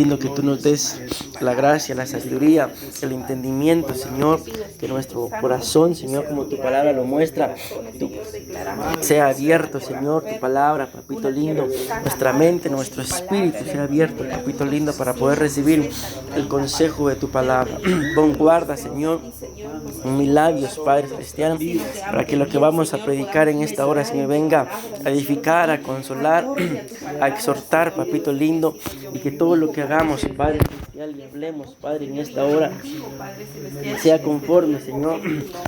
Pidiendo que tú nos des la gracia, la sabiduría, el entendimiento, Señor, que nuestro corazón, Señor, como tu palabra lo muestra, sea abierto, Señor, tu palabra, papito lindo, nuestra mente, nuestro espíritu sea abierto, papito lindo, para poder recibir el consejo de tu palabra. Pon guarda, Señor, en mis labios, Padre Celestial, para que lo que vamos a predicar en esta hora se me venga a edificar, a consolar, a exhortar, papito lindo, y que todo lo que hagamos, Padre Celestial, y hablemos, Padre, en esta hora, sea conforme, Señor,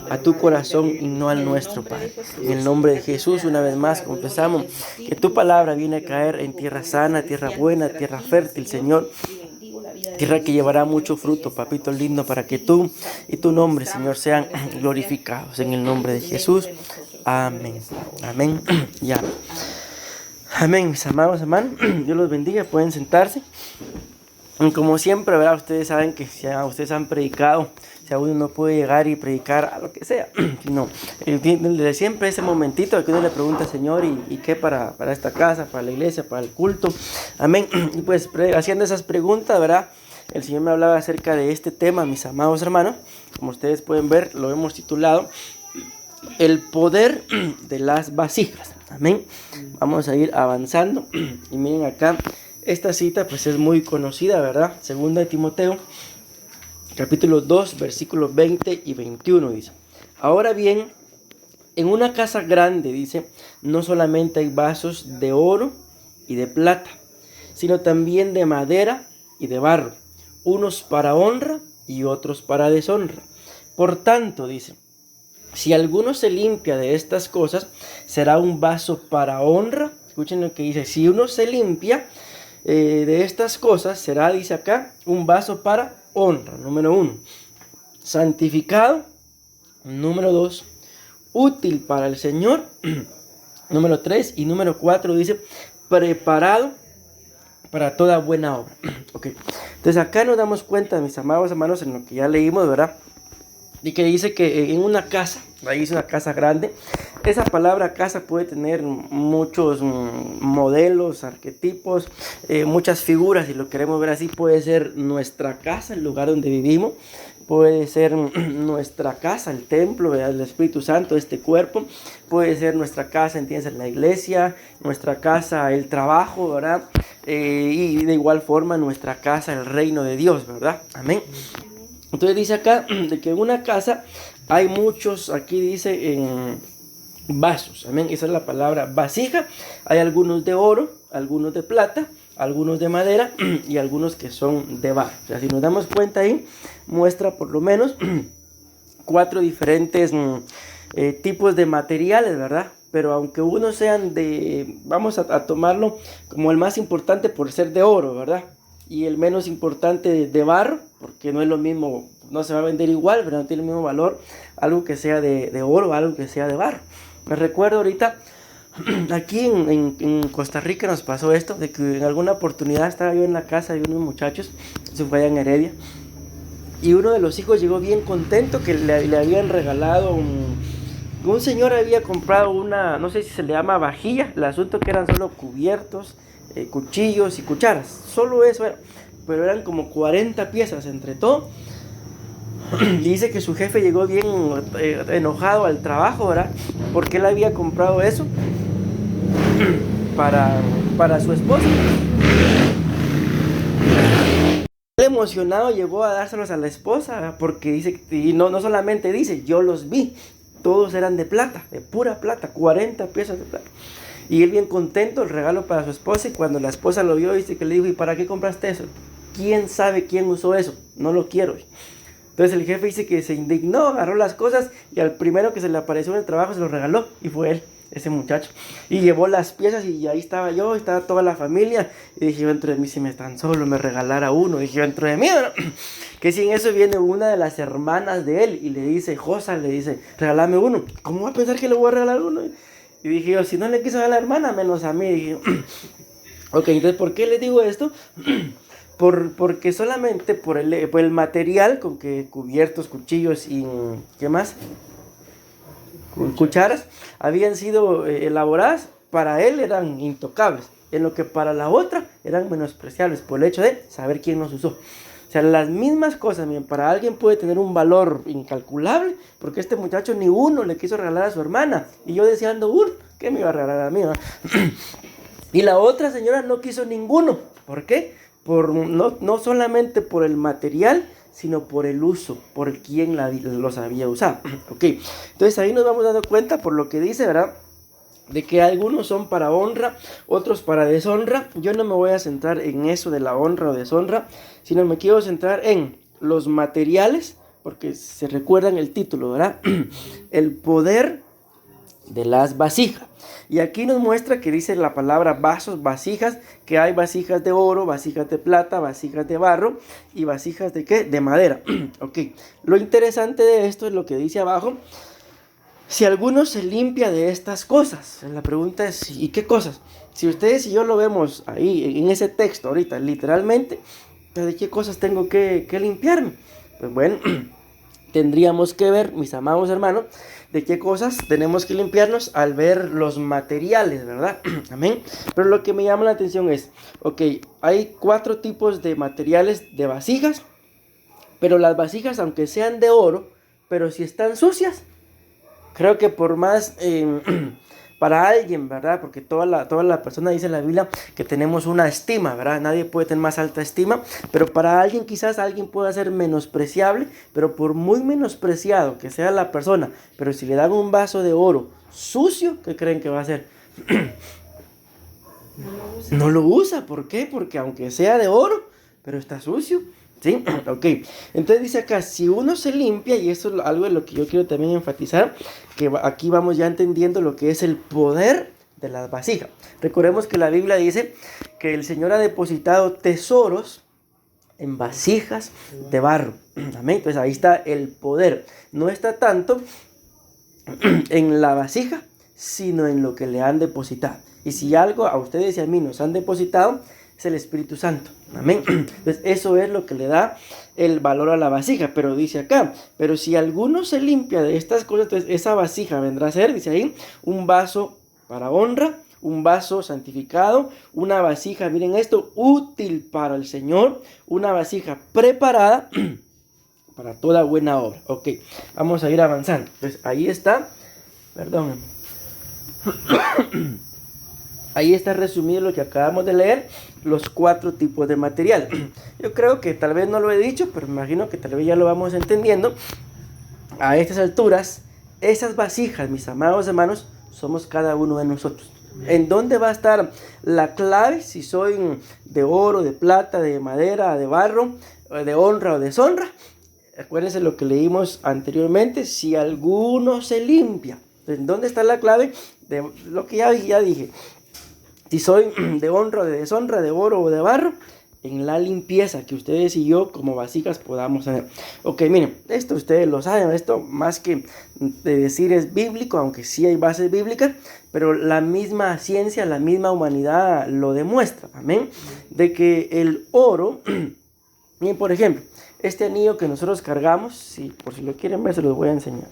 a tu corazón y no al nuestro, Padre. En el nombre de Jesús, una vez más, confesamos que tu palabra viene a caer en tierra sana, tierra buena, tierra fértil, Señor. Tierra que llevará mucho fruto, papito lindo, para que tú y tu nombre, Señor, sean glorificados. En el nombre de Jesús. Amén. Amén. Ya. Amén, mis amados hermanos. Dios los bendiga. Pueden sentarse. Como siempre, ¿verdad? Ustedes saben que si ustedes han predicado, si uno no puede llegar y predicar a lo que sea, sino siempre ese momentito que uno le pregunta, Señor, ¿y qué para esta casa, para la iglesia, para el culto? Amén. Y pues haciendo esas preguntas, ¿verdad? El Señor me hablaba acerca de este tema, mis amados hermanos. Como ustedes pueden ver, lo hemos titulado El poder de las vasijas. Amén. Vamos a ir avanzando. Y miren acá, esta cita pues es muy conocida, ¿verdad? Segunda de Timoteo, capítulo 2, versículos 20 y 21 dice: Ahora bien, en una casa grande, dice, no solamente hay vasos de oro y de plata, sino también de madera y de barro, unos para honra y otros para deshonra. Por tanto, dice, si alguno se limpia de estas cosas, será un vaso para honra. Escuchen lo que dice: si uno se limpia de estas cosas, será, dice acá, un vaso para honra. Número 1, santificado. Número 2, útil para el Señor. Número 3 y número 4 dice, preparado para toda buena obra. Okay. Entonces acá nos damos cuenta, mis amados hermanos, en lo que ya leímos, ¿verdad? Y que dice que en una casa, ahí es una casa grande. Esa palabra casa puede tener muchos modelos, arquetipos, muchas figuras, si lo queremos ver así. Puede ser nuestra casa, el lugar donde vivimos. Puede ser nuestra casa, el templo, ¿verdad? El Espíritu Santo, este cuerpo. Puede ser nuestra casa, entiendes, la iglesia, nuestra casa, el trabajo, ¿verdad? Y de igual forma nuestra casa, el reino de Dios, ¿verdad? Amén. Entonces dice acá de que en una casa hay muchos, aquí dice, vasos. Amén. Esa es la palabra vasija. Hay algunos de oro, algunos de plata, algunos de madera y algunos que son de barro. O sea, si nos damos cuenta ahí, muestra por lo menos 4 diferentes tipos de materiales, ¿verdad? Pero aunque unos sean vamos a tomarlo como el más importante por ser de oro, ¿verdad? Y el menos importante de barro, porque no es lo mismo, no se va a vender igual, pero no tiene el mismo valor algo que sea de oro, algo que sea de barro. Me recuerdo ahorita, aquí en Costa Rica nos pasó esto, de que en alguna oportunidad estaba yo en la casa de unos muchachos, se fue allá en Heredia, y uno de los hijos llegó bien contento que le habían regalado un señor había comprado una, no sé si se le llama vajilla, el asunto que eran solo cubiertos, cuchillos y cucharas, solo eso era, pero eran como 40 piezas entre todo. Y dice que su jefe llegó bien enojado al trabajo, ¿verdad? Porque él había comprado eso para su esposa. Él emocionado llegó a dárselos a la esposa, ¿verdad? Porque dice, y no solamente dice, yo los vi, todos eran de plata, de pura plata, 40 piezas de plata. Y él bien contento, el regalo para su esposa, y cuando la esposa lo vio, dice que le dijo, ¿y para qué compraste eso? ¿Quién sabe quién usó eso? No lo quiero. Entonces el jefe dice que se indignó, agarró las cosas y al primero que se le apareció en el trabajo se lo regaló, y fue él, ese muchacho. Y llevó las piezas y ahí estaba yo, estaba toda la familia. Y dije, dentro de mí, si me están solo, me regalara uno. Dije, dentro de mí, ¿no? Que si en eso viene una de las hermanas de él y le dice, Josa, le dice, regálame uno. ¿Cómo va a pensar que le voy a regalar uno? Y dije yo, si no le quiso dar a la hermana, menos a mí. Dije, ok, entonces, ¿por qué le digo esto? Porque solamente por el material con que cubiertos, cuchillos y ¿qué más? Cucharas habían sido elaboradas, para él eran intocables. en lo que para la otra eran menospreciables por el hecho de saber quién nos usó. O sea, las mismas cosas, miren, para alguien puede tener un valor incalculable, porque este muchacho ni uno le quiso regalar a su hermana, y yo deseando uno, ¿qué me iba a regalar a mí? Y la otra señora no quiso ninguno. ¿Por qué? No solamente por el material, sino por el uso, por quien los había usado. Ok, entonces ahí nos vamos dando cuenta por lo que dice, ¿verdad? De que algunos son para honra, otros para deshonra. Yo no me voy a centrar en eso de la honra o deshonra, sino me quiero centrar en los materiales, porque se recuerdan el título, ¿verdad? El poder de las vasijas. Y aquí nos muestra que dice la palabra vasos, vasijas, que hay vasijas de oro, vasijas de plata, vasijas de barro y vasijas de ¿qué? De madera. Ok, lo interesante de esto es lo que dice abajo. Si alguno se limpia de estas cosas, la pregunta es, ¿y qué cosas? Si ustedes y yo lo vemos ahí, en ese texto ahorita, literalmente, ¿de qué cosas tengo que limpiarme? Pues bueno, tendríamos que ver, mis amados hermanos, de qué cosas tenemos que limpiarnos al ver los materiales, ¿verdad? Amén. Pero lo que me llama la atención es, ok, hay 4 tipos de materiales de vasijas, pero las vasijas, aunque sean de oro, pero si están sucias, creo que por más para alguien, ¿verdad? Porque toda la persona dice en la Biblia que tenemos una estima, ¿verdad? Nadie puede tener más alta estima, pero para alguien quizás alguien pueda ser menospreciable, pero por muy menospreciado que sea la persona, pero si le dan un vaso de oro sucio, ¿qué creen que va a hacer? No lo usa, ¿por qué? Porque aunque sea de oro, pero está sucio. ¿Sí? Ok, entonces dice acá, si uno se limpia, y eso es algo de lo que yo quiero también enfatizar, que aquí vamos ya entendiendo lo que es el poder de las vasijas. Recordemos que la Biblia dice que el Señor ha depositado tesoros en vasijas de barro. Amén, entonces ahí está el poder. No está tanto en la vasija, sino en lo que le han depositado. Y si algo a ustedes y a mí nos han depositado, es el Espíritu Santo. Amén. Entonces eso es lo que le da el valor a la vasija. Pero dice acá, pero si alguno se limpia de estas cosas, entonces esa vasija vendrá a ser, dice ahí, un vaso para honra, un vaso santificado, una vasija, miren esto, útil para el Señor, una vasija preparada para toda buena obra. Ok, vamos a ir avanzando. Entonces ahí está, perdón. Ahí está resumido lo que acabamos de leer, los 4 tipos de material. Yo creo que tal vez no lo he dicho, pero me imagino que tal vez ya lo vamos entendiendo. A estas alturas, esas vasijas, mis amados hermanos, somos cada uno de nosotros. ¿En dónde va a estar la clave? Si soy de oro, de plata, de madera, de barro, de honra o deshonra. Acuérdense lo que leímos anteriormente, si alguno se limpia. ¿En dónde está la clave? De lo que ya dije. Si soy de honra o de deshonra, de oro o de barro, en la limpieza que ustedes y yo como vasijas podamos hacer. Ok, miren, esto ustedes lo saben, esto más que de decir es bíblico, aunque sí hay bases bíblicas, pero la misma ciencia, la misma humanidad lo demuestra, amén, de que el oro, miren, por ejemplo, este anillo que nosotros cargamos, por si lo quieren ver se los voy a enseñar.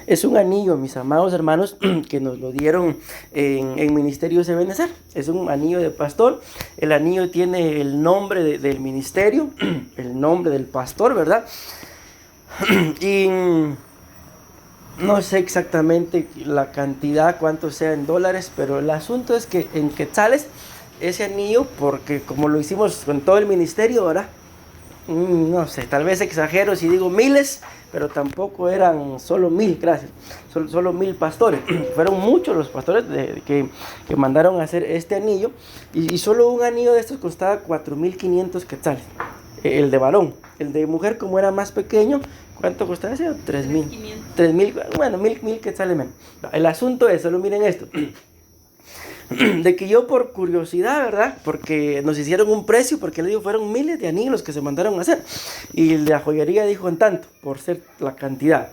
Es un anillo, mis amados hermanos, que nos lo dieron en Ministerio Ebenezer. Es un anillo de pastor. El anillo tiene el nombre del ministerio, el nombre del pastor, ¿verdad? Y no sé exactamente la cantidad, cuánto sea en dólares, pero el asunto es que en quetzales, ese anillo, porque como lo hicimos con todo el ministerio, ¿verdad? No sé, tal vez exagero si digo miles, pero tampoco eran solo 1000, gracias, solo 1000 pastores. Fueron muchos los pastores que mandaron a hacer este anillo, y solo un anillo de estos costaba 4500 quetzales, el de varón. El de mujer, como era más pequeño, ¿cuánto costaba ese? 3000, bueno, 1000 quetzales menos. El asunto es, solo miren esto, de que yo por curiosidad, ¿verdad? Porque nos hicieron un precio, porque le digo, fueron miles de anillos que se mandaron a hacer. Y la joyería dijo en tanto, por ser la cantidad.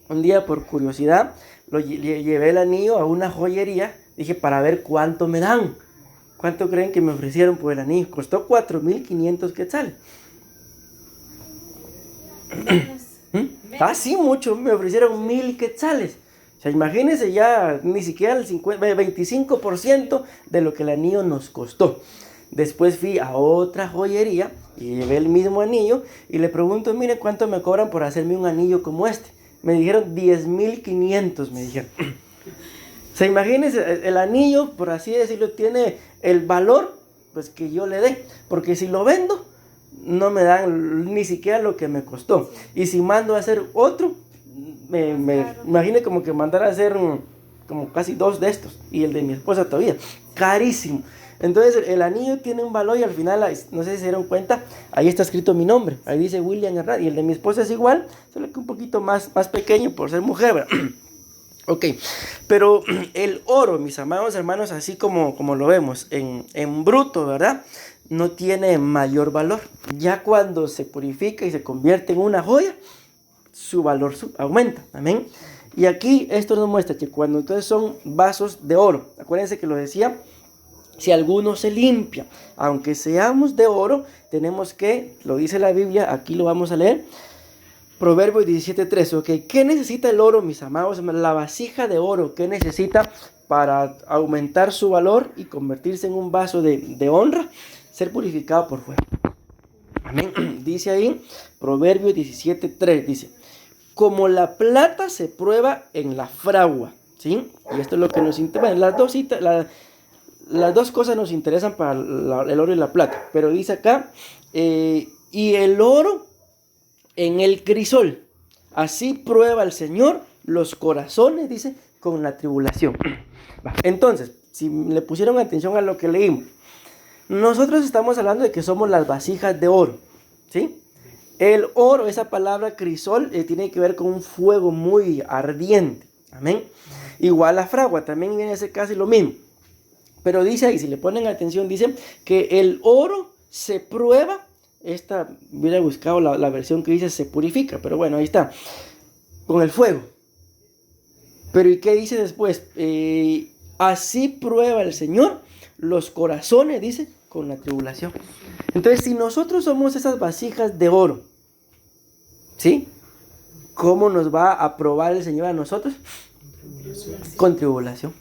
Un día por curiosidad, llevé el anillo a una joyería, dije, para ver cuánto me dan. ¿Cuánto creen que me ofrecieron por el anillo? Costó 4500 quetzales. Ah, sí, mucho, me ofrecieron 1000 quetzales. O sea, imagínense ya ni siquiera el 25% de lo que el anillo nos costó. Después fui a otra joyería y llevé el mismo anillo y le pregunto, mire, ¿cuánto me cobran por hacerme un anillo como este? Me dijeron 10,500, me dijeron. O sea, imagínense, el anillo, por así decirlo, tiene el valor pues que yo le dé. Porque si lo vendo, no me dan ni siquiera lo que me costó. Y si mando a hacer otro, me imagine como que mandar a hacer como casi 2 de estos. Y el de mi esposa todavía. Carísimo. Entonces el anillo tiene un valor y al final, no sé si se dieron cuenta, ahí está escrito mi nombre. Ahí dice William Hernández. Y el de mi esposa es igual, solo que un poquito más pequeño por ser mujer, ¿verdad? Ok, pero el oro, mis amados hermanos, así como lo vemos en bruto, ¿verdad? No tiene mayor valor. Ya cuando se purifica y se convierte en una joya, su valor aumenta. Amén. Y aquí esto nos muestra que cuando entonces son vasos de oro, acuérdense que lo decía, si alguno se limpia, aunque seamos de oro, tenemos que, lo dice la Biblia, aquí lo vamos a leer, Proverbios 17:3, ok, ¿qué necesita el oro, mis amados? La vasija de oro, ¿qué necesita para aumentar su valor y convertirse en un vaso de honra? Ser purificado por fuego. Amén. Dice ahí, Proverbios 17:3, dice, como la plata se prueba en la fragua, ¿sí? Y esto es lo que nos interesa, las dos cosas nos interesan para el oro y la plata, pero dice acá, y el oro en el crisol, así prueba el Señor los corazones, dice, con la tribulación. Entonces, si le pusieron atención a lo que leímos, nosotros estamos hablando de que somos las vasijas de oro, ¿sí? El oro, esa palabra crisol, tiene que ver con un fuego muy ardiente, amén. Igual la fragua, también en ese caso es lo mismo. Pero dice ahí, si le ponen atención, dice que el oro se prueba. Esta, hubiera buscado la versión que dice se purifica, pero bueno, ahí está, con el fuego. Pero ¿y qué dice después? Así prueba el Señor los corazones, dice, con la tribulación. Entonces, si nosotros somos esas vasijas de oro, ¿sí? ¿Cómo nos va a probar el Señor a nosotros? Con tribulación.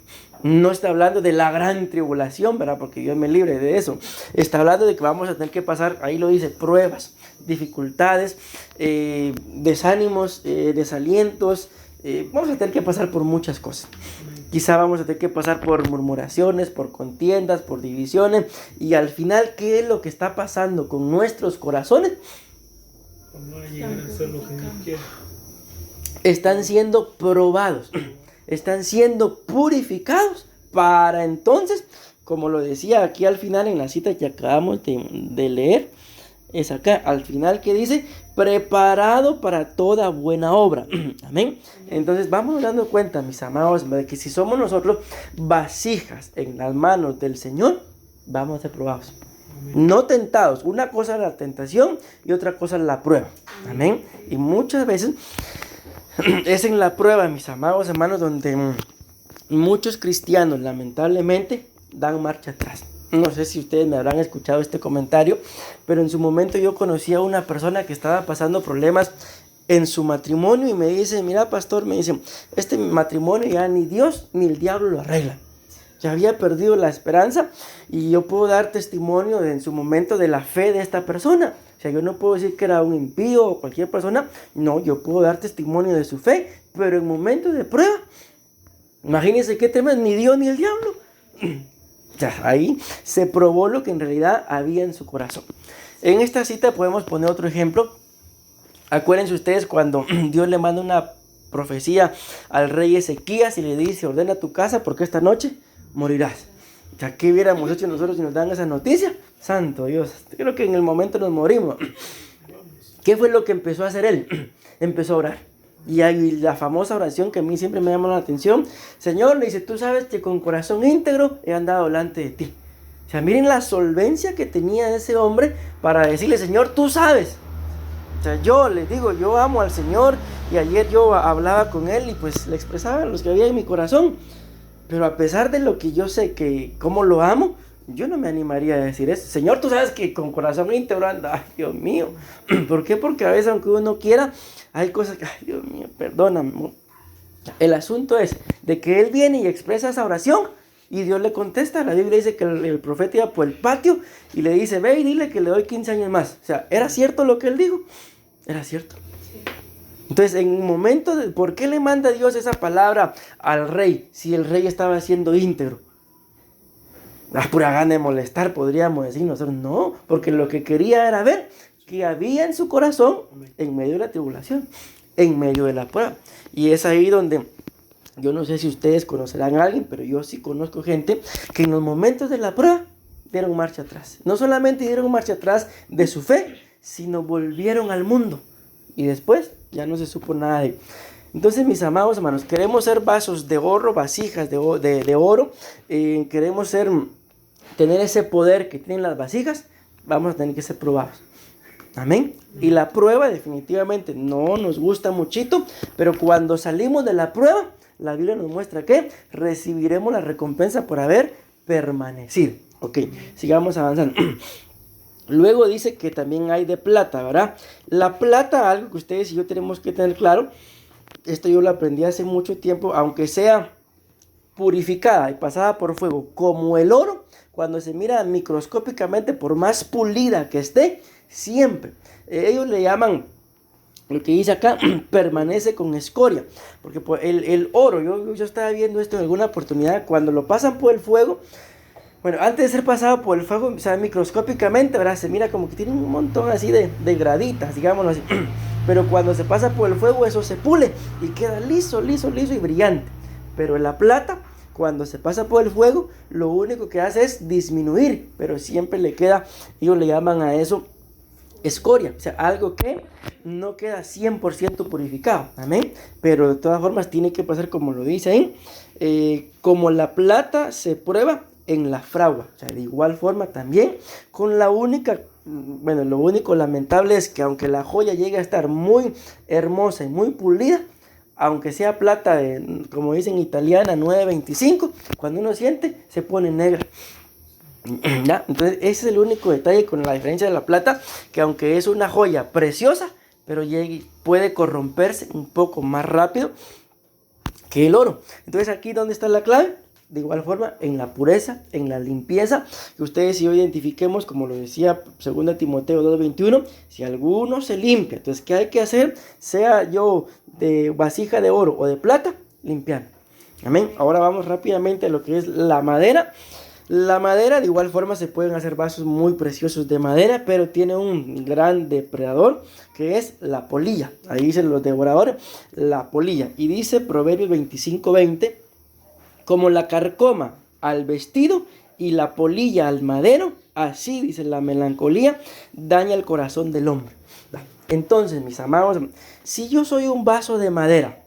No está hablando de la gran tribulación, ¿verdad? Porque Dios me libre de eso. Está hablando de que vamos a tener que pasar, ahí lo dice, pruebas, dificultades, desánimos, desalientos. Vamos a tener que pasar por muchas cosas. Quizá vamos a tener que pasar por murmuraciones, por contiendas, por divisiones. Y al final, ¿qué es lo que está pasando con nuestros corazones? Están siendo probados. Están siendo purificados para entonces, como lo decía aquí al final en la cita que acabamos de leer, es acá al final que dice, preparado para toda buena obra. Amén. Entonces vamos dando cuenta, mis amados, de que si somos nosotros vasijas en las manos del Señor, vamos a ser probados. No tentados. Una cosa es la tentación y otra cosa es la prueba. Amén. Y muchas veces es en la prueba, mis amados hermanos, donde muchos cristianos lamentablemente dan marcha atrás. No sé si ustedes me habrán escuchado este comentario, pero en su momento yo conocí a una persona que estaba pasando problemas en su matrimonio y me dice, mira pastor, me dice, este matrimonio ya ni Dios ni el diablo lo arreglan. Ya había perdido la esperanza y yo puedo dar testimonio en su momento de la fe de esta persona. O sea, yo no puedo decir que era un impío o cualquier persona. No, yo puedo dar testimonio de su fe, pero en momentos de prueba, imagínense qué tema, ni Dios ni el diablo. Ya, ahí se probó lo que en realidad había en su corazón. En esta cita podemos poner otro ejemplo. Acuérdense ustedes cuando Dios le manda una profecía al rey Ezequías y le dice, ordena tu casa porque esta noche morirás. Ya que hubiéramos hecho nosotros si nos dan esa noticia. Santo Dios, creo que en el momento nos morimos. ¿Qué fue lo que empezó a hacer él? Empezó a orar. Y hay la famosa oración que a mí siempre me llama la atención. Señor, le dice, tú sabes que con corazón íntegro he andado delante de ti. O sea, miren la solvencia que tenía ese hombre para decirle, Señor, tú sabes. O sea, yo les digo, yo amo al Señor. Y ayer yo hablaba con él y pues le expresaba los que había en mi corazón. Pero a pesar de lo que yo sé que cómo lo amo, yo no me animaría a decir eso. Señor, tú sabes que con corazón íntegro anda. Ay, Dios mío. ¿Por qué? Porque a veces aunque uno quiera, hay cosas que, ay, Dios mío, perdóname. El asunto es de que él viene y expresa esa oración y Dios le contesta. La Biblia dice que el profeta iba por el patio y le dice, ve y dile que le doy 15 años más. O sea, ¿era cierto lo que él dijo? Era cierto. Entonces, en un momento, ¿por qué le manda Dios esa palabra al rey si el rey estaba siendo íntegro? La pura gana de molestar, podríamos decir nosotros. No, porque lo que quería era ver qué había en su corazón en medio de la tribulación, en medio de la prueba. Y es ahí donde, yo no sé si ustedes conocerán a alguien, pero yo sí conozco gente que en los momentos de la prueba dieron marcha atrás. No solamente dieron marcha atrás de su fe, sino volvieron al mundo. Y después ya no se supo nada de él. Entonces, mis amados hermanos, queremos ser vasos de oro, vasijas de oro. Queremos tener ese poder que tienen las vasijas. Vamos a tener que ser probados. Amén. Y la prueba definitivamente no nos gusta muchito, pero cuando salimos de la prueba, la Biblia nos muestra que recibiremos la recompensa por haber permanecido. Ok, sigamos avanzando. Luego dice que también hay de plata, ¿verdad? La plata, algo que ustedes y yo tenemos que tener claro, esto yo lo aprendí hace mucho tiempo, aunque sea purificada y pasada por fuego, como el oro, cuando se mira microscópicamente, por más pulida que esté, siempre, ellos le llaman, lo que dice acá, permanece con escoria, porque el oro, yo estaba viendo esto en alguna oportunidad, cuando lo pasan por el fuego, bueno, antes de ser pasado por el fuego, o sea, microscópicamente, ¿verdad? Se mira como que tiene un montón así de graditas, digámoslo así. Pero cuando se pasa por el fuego, eso se pule y queda liso y brillante. Pero en la plata, cuando se pasa por el fuego, lo único que hace es disminuir, pero siempre le queda, ellos le llaman a eso escoria, o sea, algo que no queda 100% purificado, amén. Pero de todas formas tiene que pasar como lo dice ahí, como la plata se prueba en la fragua, o sea, de igual forma también, con la única, bueno, lo único lamentable es que aunque la joya llegue a estar muy hermosa y muy pulida, aunque sea plata, como dicen italiana, 925, cuando uno siente, se pone negra. ¿Ya? Entonces ese es el único detalle con la diferencia de la plata, que aunque es una joya preciosa, pero puede corromperse un poco más rápido que el oro. Entonces aquí ¿dónde está la clave? De igual forma, en la pureza, en la limpieza, que ustedes y yo identifiquemos, como lo decía 2 Timoteo 2:21, si alguno se limpia, entonces ¿qué hay que hacer? Sea yo de vasija de oro o de plata, limpiar. Amén. Ahora vamos rápidamente a lo que es la madera. La madera, de igual forma, se pueden hacer vasos muy preciosos de madera, pero tiene un gran depredador, que es la polilla. Ahí dicen los devoradores, la polilla. Y dice Proverbios 25:20, como la carcoma al vestido y la polilla al madero, así, dice, la melancolía daña el corazón del hombre. Entonces, mis amados, si yo soy un vaso de madera,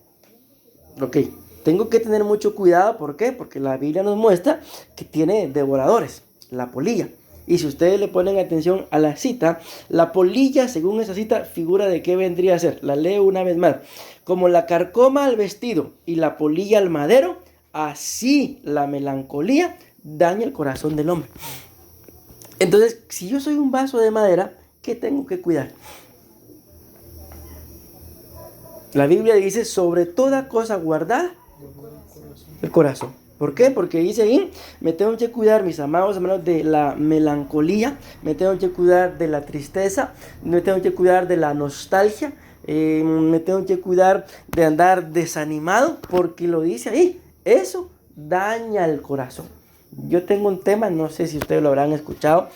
ok, tengo que tener mucho cuidado. ¿Por qué? Porque la Biblia nos muestra que tiene devoradores, la polilla. Y si ustedes le ponen atención a la cita, la polilla, según esa cita, figura de qué vendría a ser. La leo una vez más. Como la carcoma al vestido y la polilla al madero, así la melancolía daña el corazón del hombre. Entonces, si yo soy un vaso de madera, ¿qué tengo que cuidar? La Biblia dice, sobre toda cosa guardada, el corazón. ¿Por qué? Porque dice ahí, me tengo que cuidar, mis amados hermanos, de la melancolía, me tengo que cuidar de la tristeza, me tengo que cuidar de la nostalgia, me tengo que cuidar de andar desanimado, porque lo dice ahí, eso daña el corazón. Yo tengo un tema, no sé si ustedes lo habrán escuchado,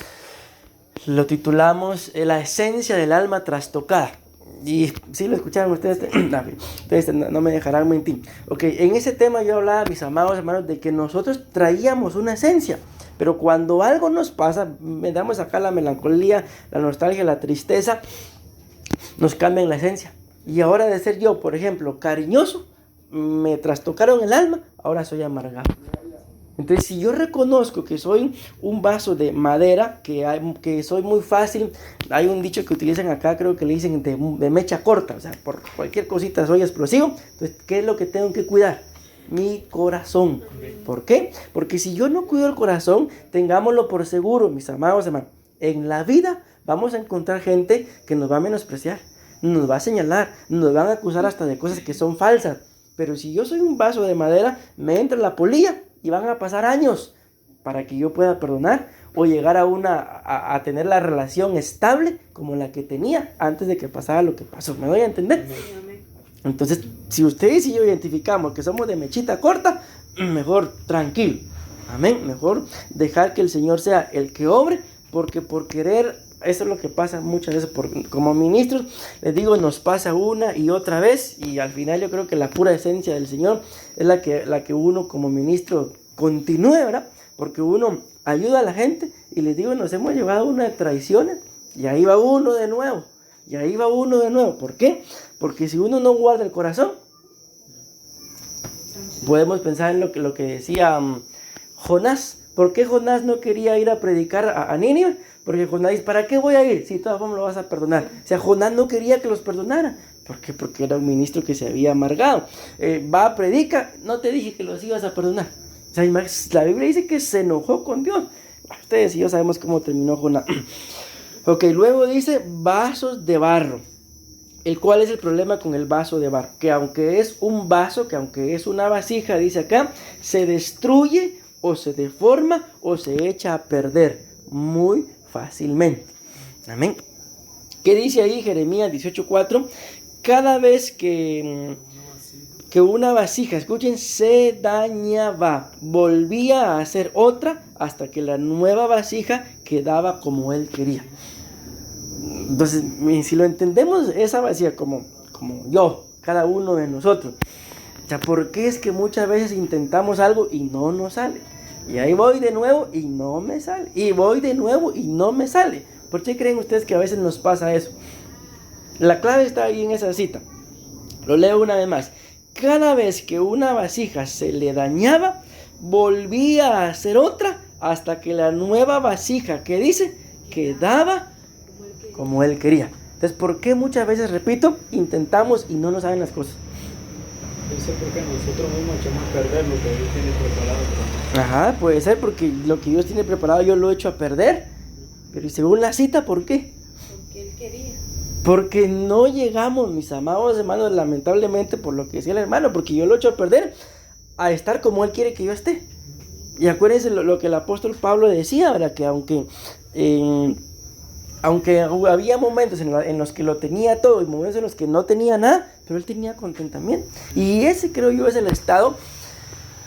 lo titulamos La esencia del alma trastocada. Y si lo escucharon ustedes, ustedes no me dejarán mentir. Ok, en ese tema yo hablaba, mis amados hermanos, de que nosotros traíamos una esencia, pero cuando algo nos pasa, me damos acá la melancolía, la nostalgia, la tristeza, nos cambian la esencia. Y ahora de ser yo, por ejemplo, cariñoso, me trastocaron el alma, ahora soy amargado. Entonces, si yo reconozco que soy un vaso de madera, que soy muy fácil, hay un dicho que utilizan acá, creo que le dicen de mecha corta, o sea, por cualquier cosita soy explosivo. Entonces, ¿qué es lo que tengo que cuidar? Mi corazón. ¿Por qué? Porque si yo no cuido el corazón, tengámoslo por seguro, mis amados hermanos, en la vida vamos a encontrar gente que nos va a menospreciar, nos va a señalar, nos van a acusar hasta de cosas que son falsas. Pero si yo soy un vaso de madera, me entra la polilla y van a pasar años para que yo pueda perdonar o llegar a tener la relación estable como la que tenía antes de que pasara lo que pasó. ¿Me doy a entender? Entonces, si ustedes y yo identificamos que somos de mechita corta, mejor tranquilo. Amén. Mejor dejar que el Señor sea el que obre, porque por querer, eso es lo que pasa muchas veces como ministros, les digo, nos pasa una y otra vez, y al final yo creo que la pura esencia del Señor es la que uno como ministro continúe, ¿verdad? Porque uno ayuda a la gente y les digo, nos hemos llevado una de traiciones y ahí va uno de nuevo. ¿Por qué? Porque si uno no guarda el corazón, podemos pensar en lo que decía Jonás. ¿Por qué Jonás no quería ir a predicar a Nínive? Porque Jonás dice, ¿para qué voy a ir? Si de todas formas lo vas a perdonar. O sea, Jonás no quería que los perdonara. ¿Por qué? Porque era un ministro que se había amargado. Va, predica, no te dije que los ibas a perdonar. O sea, la Biblia dice que se enojó con Dios. Ustedes y yo sabemos cómo terminó Jonás. Ok, luego dice vasos de barro. ¿Cuál es el problema con el vaso de barro? Que aunque es un vaso, que aunque es una vasija, dice acá, se destruye o se deforma o se echa a perder muy fácilmente. Amén. ¿Qué dice ahí Jeremías 18:4? Cada vez que una vasija, escuchen, se dañaba, volvía a hacer otra hasta que la nueva vasija quedaba como él quería. Entonces, si lo entendemos, esa vasija como yo, cada uno de nosotros, o sea, ¿por qué es que muchas veces intentamos algo y no nos sale? Y ahí voy de nuevo y no me sale. Y voy de nuevo y no me sale. ¿Por qué creen ustedes que a veces nos pasa eso? La clave está ahí en esa cita. Lo leo una vez más. Cada vez que una vasija se le dañaba, volvía a hacer otra hasta que la nueva vasija, ¿qué dice? Quedaba como él quería. Entonces, ¿por qué muchas veces, repito, intentamos y no nos salen las cosas? Puede ser porque nosotros mismos echamos a perder lo que Dios tiene preparado. Ajá, puede ser porque lo que Dios tiene preparado yo lo he hecho a perder. Pero y según la cita, ¿por qué? Porque Él quería. Porque no llegamos, mis amados hermanos, lamentablemente, por lo que decía el hermano, porque yo lo he hecho a perder a estar como Él quiere que yo esté. Y acuérdense lo que el apóstol Pablo decía, ¿verdad? Que aunque había momentos en los que lo tenía todo y momentos en los que no tenía nada, pero él tenía contentamiento. Y ese, creo yo, es el estado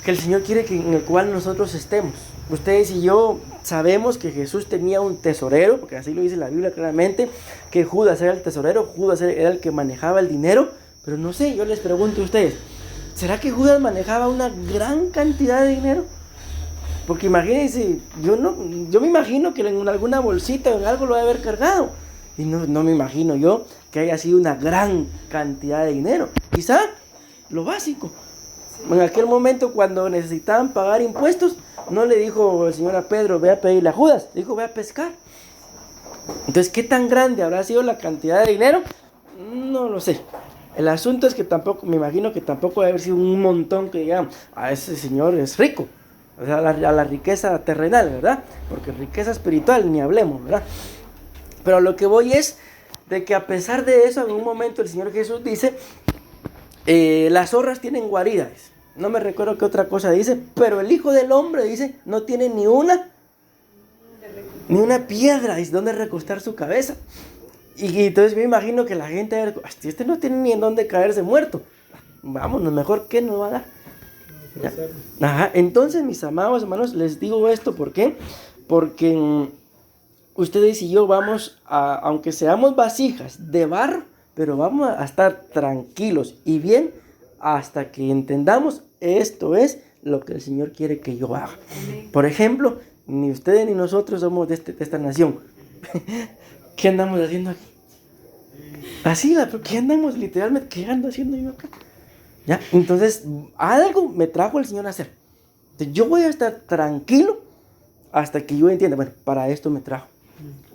que el Señor quiere en el cual nosotros estemos. Ustedes y yo sabemos que Jesús tenía un tesorero, porque así lo dice la Biblia claramente, que Judas era el tesorero, Judas era el que manejaba el dinero, pero no sé, yo les pregunto a ustedes, ¿será que Judas manejaba una gran cantidad de dinero? Porque imagínense, yo me imagino que en alguna bolsita o en algo lo debe haber cargado. Y no me imagino yo que haya sido una gran cantidad de dinero. Quizá lo básico. En aquel momento, cuando necesitaban pagar impuestos, no le dijo el Señor a Pedro, ve a pedirle a Judas, le dijo, ve a pescar. Entonces, ¿qué tan grande habrá sido la cantidad de dinero? No lo sé. El asunto es que tampoco, me imagino que tampoco debe haber sido un montón que digan, ese señor es rico. O sea, a la riqueza terrenal, ¿verdad? Porque riqueza espiritual ni hablemos, ¿verdad? Pero a lo que voy es de que a pesar de eso, en un momento el Señor Jesús dice, las zorras tienen guaridas. No me recuerdo qué otra cosa dice, pero el Hijo del Hombre dice, no tiene ni una piedra, dice, donde recostar su cabeza. Y entonces me imagino que la gente, este no tiene ni en dónde caerse muerto. Vámonos, mejor que nos va a dar. Ajá, entonces mis amados hermanos, les digo esto, ¿por qué? Porque ustedes y yo vamos aunque seamos vasijas de barro, pero vamos a estar tranquilos y bien hasta que entendamos esto es lo que el Señor quiere que yo haga. Por ejemplo, ni ustedes ni nosotros somos de esta nación. ¿Qué andamos haciendo aquí? Así, ¿qué andamos literalmente? ¿Qué ando haciendo yo acá? ¿Ya? Entonces, algo me trajo el Señor a hacer. Entonces, yo voy a estar tranquilo hasta que yo entienda, bueno, para esto me trajo.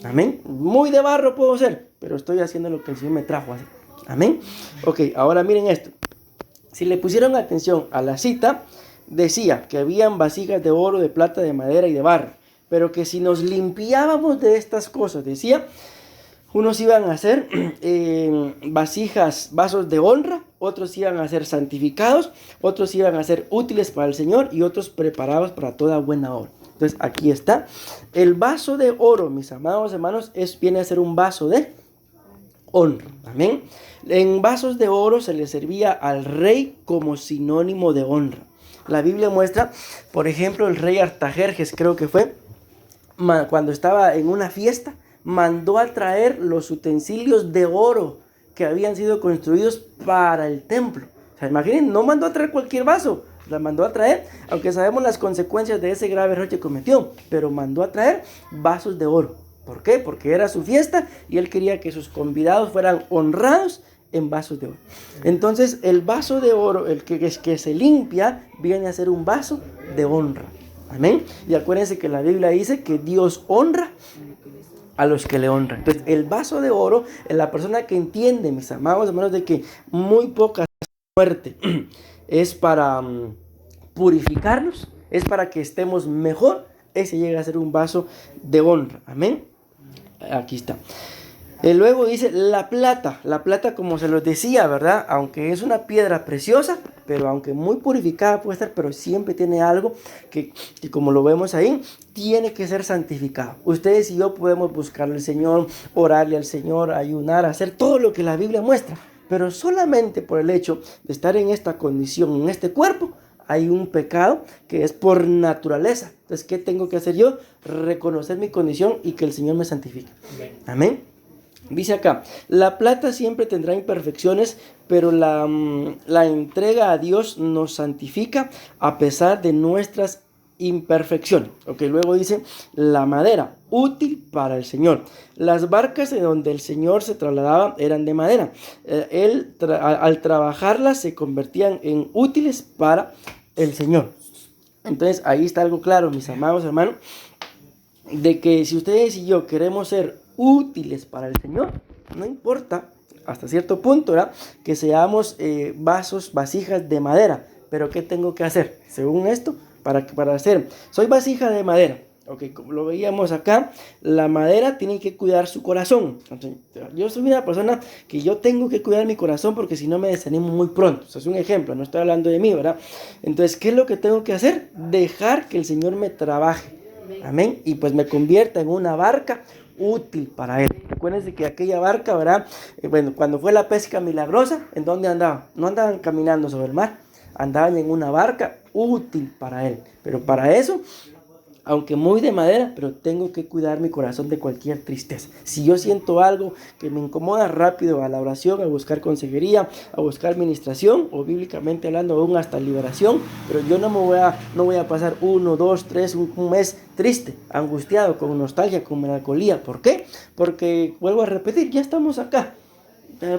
Amén. Muy de barro puedo ser, pero estoy haciendo lo que el Señor me trajo a hacer. Amén. Ok, ahora miren esto. Si le pusieron atención a la cita, decía que habían vasijas de oro, de plata, de madera y de barro. Pero que si nos limpiábamos de estas cosas, decía, Unos iban a ser vasijas, vasos de honra, otros iban a ser santificados, otros iban a ser útiles para el Señor y otros preparados para toda buena obra. Entonces aquí está. El vaso de oro, mis amados hermanos, viene a ser un vaso de honra. Amén. En vasos de oro se le servía al rey como sinónimo de honra. La Biblia muestra, por ejemplo, el rey Artajerjes, creo que fue, cuando estaba en una fiesta, mandó a traer los utensilios de oro que habían sido construidos para el templo. O sea, imaginen, no mandó a traer cualquier vaso, la mandó a traer, aunque sabemos las consecuencias de ese grave error que cometió, pero mandó a traer vasos de oro. ¿Por qué? Porque era su fiesta y él quería que sus convidados fueran honrados en vasos de oro. Entonces, el vaso de oro, el que se limpia, viene a ser un vaso de honra. Amén. Y acuérdense que la Biblia dice que Dios honra a los que le honran. Entonces, el vaso de oro, la persona que entiende, mis amados hermanos, de que muy poca muerte es para purificarnos, es para que estemos mejor, ese llega a ser un vaso de honra. Amén. Aquí está. Luego dice la plata, como se los decía, ¿verdad? Aunque es una piedra preciosa, pero aunque muy purificada puede estar, pero siempre tiene algo que como lo vemos ahí, tiene que ser santificado. Ustedes y yo podemos buscarle al Señor, orarle al Señor, ayunar, hacer todo lo que la Biblia muestra, pero solamente por el hecho de estar en esta condición, en este cuerpo, hay un pecado que es por naturaleza. Entonces, ¿qué tengo que hacer yo? Reconocer mi condición y que el Señor me santifique. Amén. Dice acá, la plata siempre tendrá imperfecciones, pero la entrega a Dios nos santifica a pesar de nuestras imperfecciones. Luego dice, la madera, útil para el Señor. Las barcas de donde el Señor se trasladaba eran de madera. Al trabajarlas se convertían en útiles para el Señor. Entonces ahí está algo claro, mis amados hermanos, de que si ustedes y yo queremos ser útiles para el Señor, no importa hasta cierto punto, ¿verdad?, que seamos vasijas de madera, pero ¿qué tengo que hacer? Según esto, para hacer, soy vasija de madera, como lo veíamos acá, la madera tiene que cuidar su corazón. Entonces, yo soy una persona que yo tengo que cuidar mi corazón porque si no me desanimo muy pronto. Eso es un ejemplo, no estoy hablando de mí, ¿verdad? Entonces, ¿qué es lo que tengo que hacer? Dejar que el Señor me trabaje, amén, y pues me convierta en una barca útil para él. Recuérdense que aquella barca, ¿verdad? Cuando fue la pesca milagrosa, ¿en dónde andaban? No andaban caminando sobre el mar, andaban en una barca útil para él. Pero para eso, aunque muy de madera, pero tengo que cuidar mi corazón de cualquier tristeza. Si yo siento algo que me incomoda, rápido a la oración, a buscar consejería, a buscar administración, o bíblicamente hablando, aún hasta liberación, pero yo no voy a pasar 1, 2, 3, un mes triste, angustiado, con nostalgia, con melancolía. ¿Por qué? Porque, vuelvo a repetir, ya estamos acá.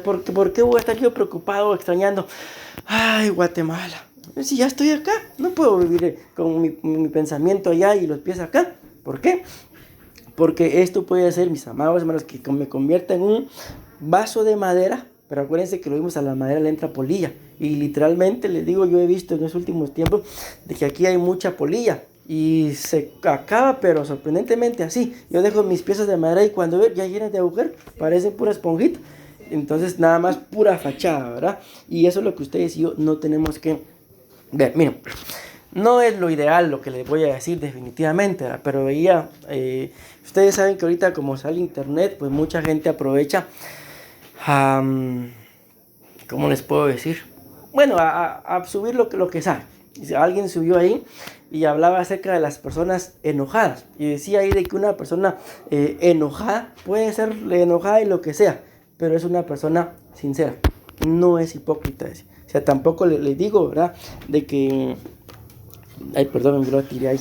¿Por qué voy a estar yo preocupado, extrañando? Ay, Guatemala. Si ya estoy acá, no puedo vivir con mi pensamiento allá y los pies acá. ¿Por qué? Porque esto puede ser, mis amados hermanos, que me convierta en un vaso de madera. Pero acuérdense que lo vimos, a la madera le entra polilla. Y literalmente les digo, yo he visto en los últimos tiempos de que aquí hay mucha polilla. Y se acaba, pero sorprendentemente así. Yo dejo mis piezas de madera y cuando veo ya llenas de agujeros, parecen pura esponjita. Entonces nada más pura fachada, ¿verdad? Y eso es lo que ustedes y yo no tenemos que ver. Miren, no es lo ideal lo que les voy a decir definitivamente, ¿verdad? Pero veía, ustedes saben que ahorita como sale internet, pues mucha gente aprovecha, ¿cómo les puedo decir? Bueno, a subir lo que sabe. Alguien subió ahí y hablaba acerca de las personas enojadas. Y decía ahí de que una persona enojada puede ser enojada y lo que sea, pero es una persona sincera, no es hipócrita. O sea, tampoco les digo, ¿verdad?, de que, ay, perdón, me lo tiré ahí,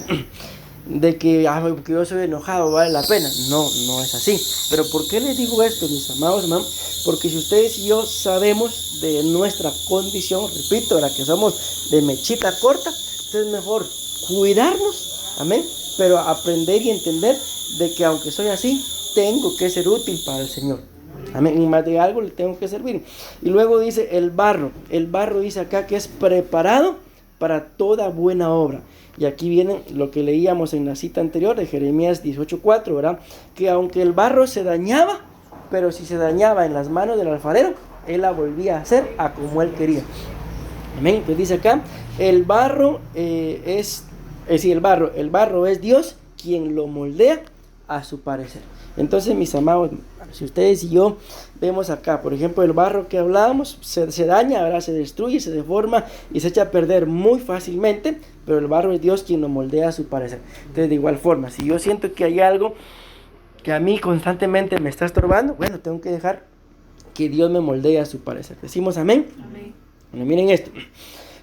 de que, porque yo soy enojado, vale la pena. No es así. Pero ¿por qué les digo esto, mis amados hermanos? Porque si ustedes y yo sabemos de nuestra condición, repito, ¿verdad?, que somos de mechita corta, entonces es mejor cuidarnos, amén, pero aprender y entender de que aunque soy así, tengo que ser útil para el Señor. Amén. Y más de algo le tengo que servir. Y luego dice el barro. El barro dice acá que es preparado para toda buena obra. Y aquí viene lo que leíamos en la cita anterior de Jeremías 18:4, ¿verdad? Que aunque el barro se dañaba, pero si se dañaba en las manos del alfarero, él la volvía a hacer a como él quería. Amén. Entonces dice acá, el barro el barro es Dios quien lo moldea a su parecer. Entonces, mis amados, si ustedes y yo vemos acá, por ejemplo, el barro que hablábamos, se daña, ¿verdad? Se destruye, se deforma y se echa a perder muy fácilmente, pero el barro es Dios quien lo moldea a su parecer. Entonces, de igual forma, si yo siento que hay algo que a mí constantemente me está estorbando, bueno, tengo que dejar que Dios me moldee a su parecer. ¿Decimos amén? Amén. Bueno, miren esto.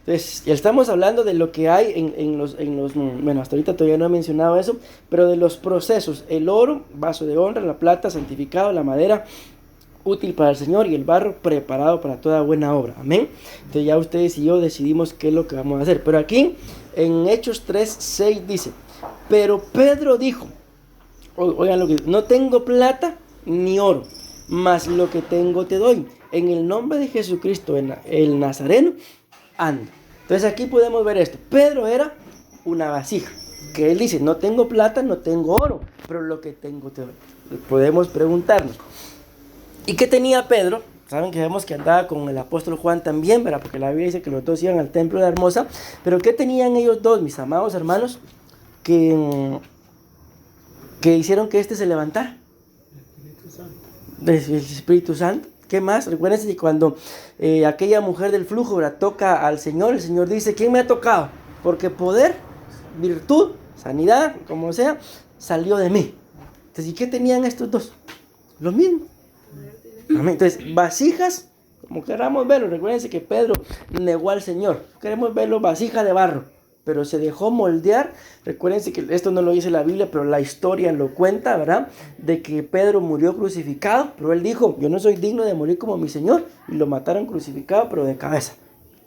Entonces, ya estamos hablando de lo que hay en los, bueno, hasta ahorita todavía no he mencionado eso, pero de los procesos: el oro, vaso de honra; la plata, santificado; la madera, útil para el Señor; y el barro, preparado para toda buena obra. Amén. Entonces ya ustedes y yo decidimos qué es lo que vamos a hacer. Pero aquí, en Hechos 3:6 dice, pero Pedro dijo, oigan lo que dice: no tengo plata ni oro, mas lo que tengo te doy. En el nombre de Jesucristo, el Nazareno, anda. Entonces aquí podemos ver esto. Pedro era una vasija, que él dice: no tengo plata, no tengo oro, pero lo que tengo te doy. Podemos preguntarnos, ¿y qué tenía Pedro? Saben que vemos que andaba con el apóstol Juan también, ¿verdad? Porque la Biblia dice que los dos iban al templo de Hermosa. Pero ¿qué tenían ellos dos, mis amados hermanos, que hicieron que se levantara? El Espíritu Santo. ¿Qué más? Recuérdense que cuando aquella mujer del flujo, ¿verdad?, toca al Señor, el Señor dice: ¿quién me ha tocado? Porque poder, virtud, sanidad, como sea, salió de mí. Entonces, ¿y qué tenían estos dos? Lo mismo. Amén. Entonces, vasijas, como queramos verlo, recuérdense que Pedro negó al Señor. Queremos verlo vasija de barro, pero se dejó moldear. Recuérdense que esto no lo dice la Biblia, pero la historia lo cuenta, ¿verdad? De que Pedro murió crucificado, pero él dijo: yo no soy digno de morir como mi Señor. Y lo mataron crucificado, pero de cabeza.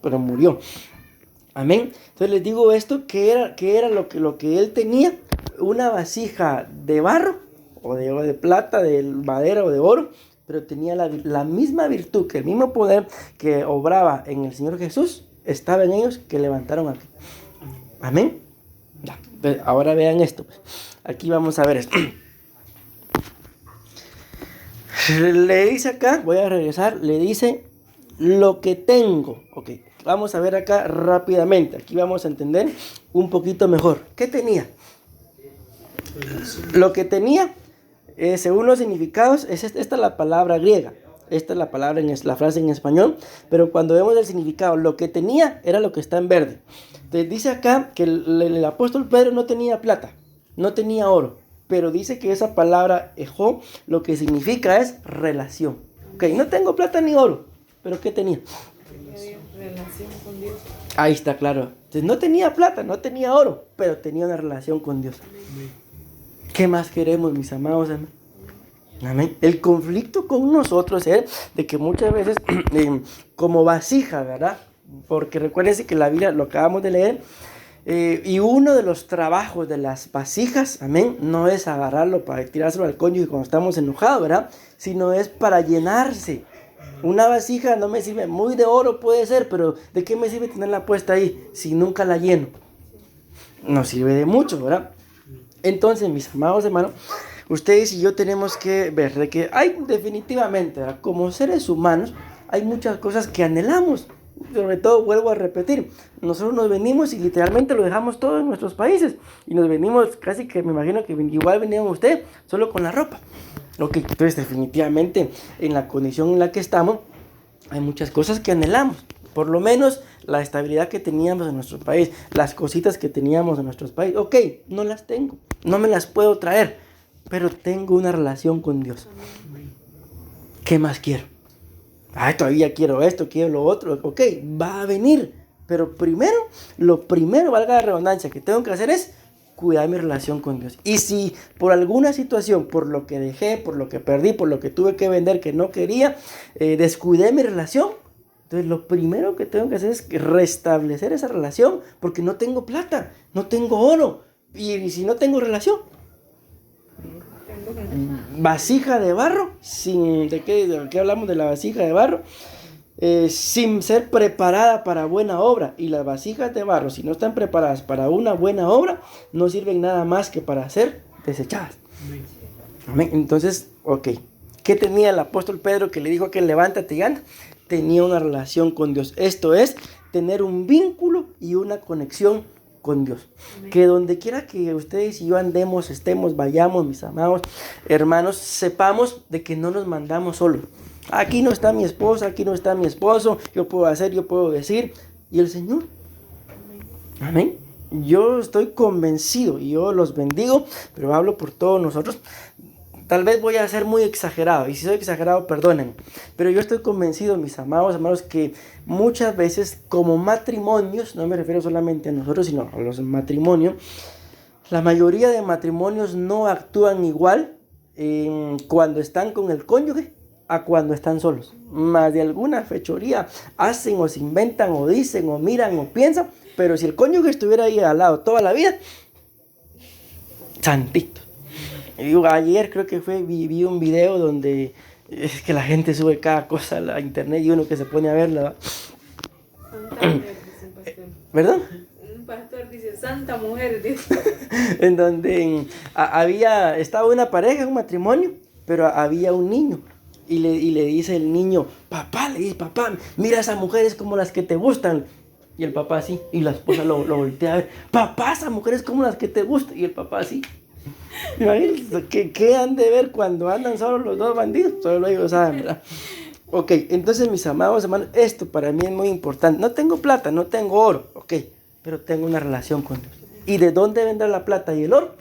Pero murió. Amén. Entonces les digo esto, que era lo que él tenía: una vasija de barro, o de plata, de madera o de oro, pero tenía la misma virtud, que el mismo poder que obraba en el Señor Jesús estaba en ellos, que levantaron aquí. Amén. Ya. Ahora vean esto. Aquí vamos a ver esto. Le dice acá, voy a regresar, le dice: lo que tengo. Ok, vamos a ver acá rápidamente. Aquí vamos a entender un poquito mejor. ¿Qué tenía? Lo que tenía, según los significados, esta es la palabra griega. Esta es la palabra, la frase en español. Pero cuando vemos el significado, lo que tenía era lo que está en verde. Entonces dice acá que el apóstol Pedro no tenía plata, no tenía oro, pero dice que esa palabra ejó, lo que significa es relación. Ok, no tengo plata ni oro, pero ¿qué tenía? Relación con Dios. Ahí está, claro. Entonces no tenía plata, no tenía oro, pero tenía una relación con Dios. Amén. ¿Qué más queremos, mis amados? Amén. Amén. El conflicto con nosotros es de que muchas veces, como vasija, ¿verdad? Porque recuérdense que la Biblia lo acabamos de leer, y uno de los trabajos de las vasijas, amén, no es agarrarlo para tirárselo al cónyuge cuando estamos enojados, ¿verdad? Sino es para llenarse. Una vasija no me sirve, muy de oro puede ser, pero ¿de qué me sirve tenerla puesta ahí si nunca la lleno? No sirve de mucho, ¿verdad? Entonces, mis amados hermanos, ustedes y yo tenemos que ver de que hay definitivamente, ¿verdad?, como seres humanos, hay muchas cosas que anhelamos. Sobre todo, vuelvo a repetir, nosotros nos venimos y literalmente lo dejamos todo en nuestros países. Y nos venimos, casi que me imagino que igual venían ustedes, solo con la ropa. Ok, entonces definitivamente en la condición en la que estamos, hay muchas cosas que anhelamos. Por lo menos la estabilidad que teníamos en nuestro país, las cositas que teníamos en nuestros países. Ok, no las tengo, no me las puedo traer, pero tengo una relación con Dios. ¿Qué más quiero? Ay, todavía quiero esto, quiero lo otro. Ok, va a venir. Pero lo primero, valga la redundancia, que tengo que hacer es cuidar mi relación con Dios. Y si por alguna situación, por lo que dejé, por lo que perdí, por lo que tuve que vender que no quería, descuidé mi relación, entonces lo primero que tengo que hacer es restablecer esa relación, porque no tengo plata, no tengo oro. Y si no tengo relación, vasija de barro, ¿de qué hablamos de la vasija de barro? Sin ser preparada para buena obra. Y las vasijas de barro, si no están preparadas para una buena obra, no sirven nada más que para ser desechadas. Amén. Entonces, ok, ¿Qué tenía el apóstol Pedro que le dijo que levántate y anda? Tenía una relación con Dios. Esto es tener un vínculo y una conexión con Dios. Amén. Que donde quiera que ustedes y yo andemos, estemos, vayamos, mis amados hermanos, sepamos de que no nos mandamos solos. Aquí no está mi esposa, aquí no está mi esposo, yo puedo hacer, yo puedo decir, y el Señor. Amén. Yo estoy convencido y yo los bendigo, pero hablo por todos nosotros. Tal vez voy a ser muy exagerado, y si soy exagerado, perdónenme. Pero yo estoy convencido, mis amados hermanos, que muchas veces como matrimonios, no me refiero solamente a nosotros, sino a los matrimonios, la mayoría de matrimonios no actúan igual cuando están con el cónyuge a cuando están solos. Más de alguna fechoría hacen o se inventan o dicen o miran o piensan, pero si el cónyuge estuviera ahí al lado toda la vida, santito. Ayer creo que vi un video donde es que la gente sube cada cosa a la internet y uno que se pone a verla. Santa mujer, dice el pastor. ¿Verdad? Un pastor dice, santa mujer, dice. En donde estaba una pareja, un matrimonio, pero había un niño. Y le dice el niño, papá, mira esas mujeres como las que te gustan. Y el papá así, y la esposa lo voltea a ver, papá, esas mujeres como las que te gustan. Y el papá así. Imagínense, ¿qué han de ver cuando andan solos los dos bandidos? Solo ellos saben, ¿verdad? Ok, entonces mis amados hermanos, esto para mí es muy importante. No tengo plata, no tengo oro, ok, pero tengo una relación con Dios. ¿Y de dónde vendrá la plata y el oro?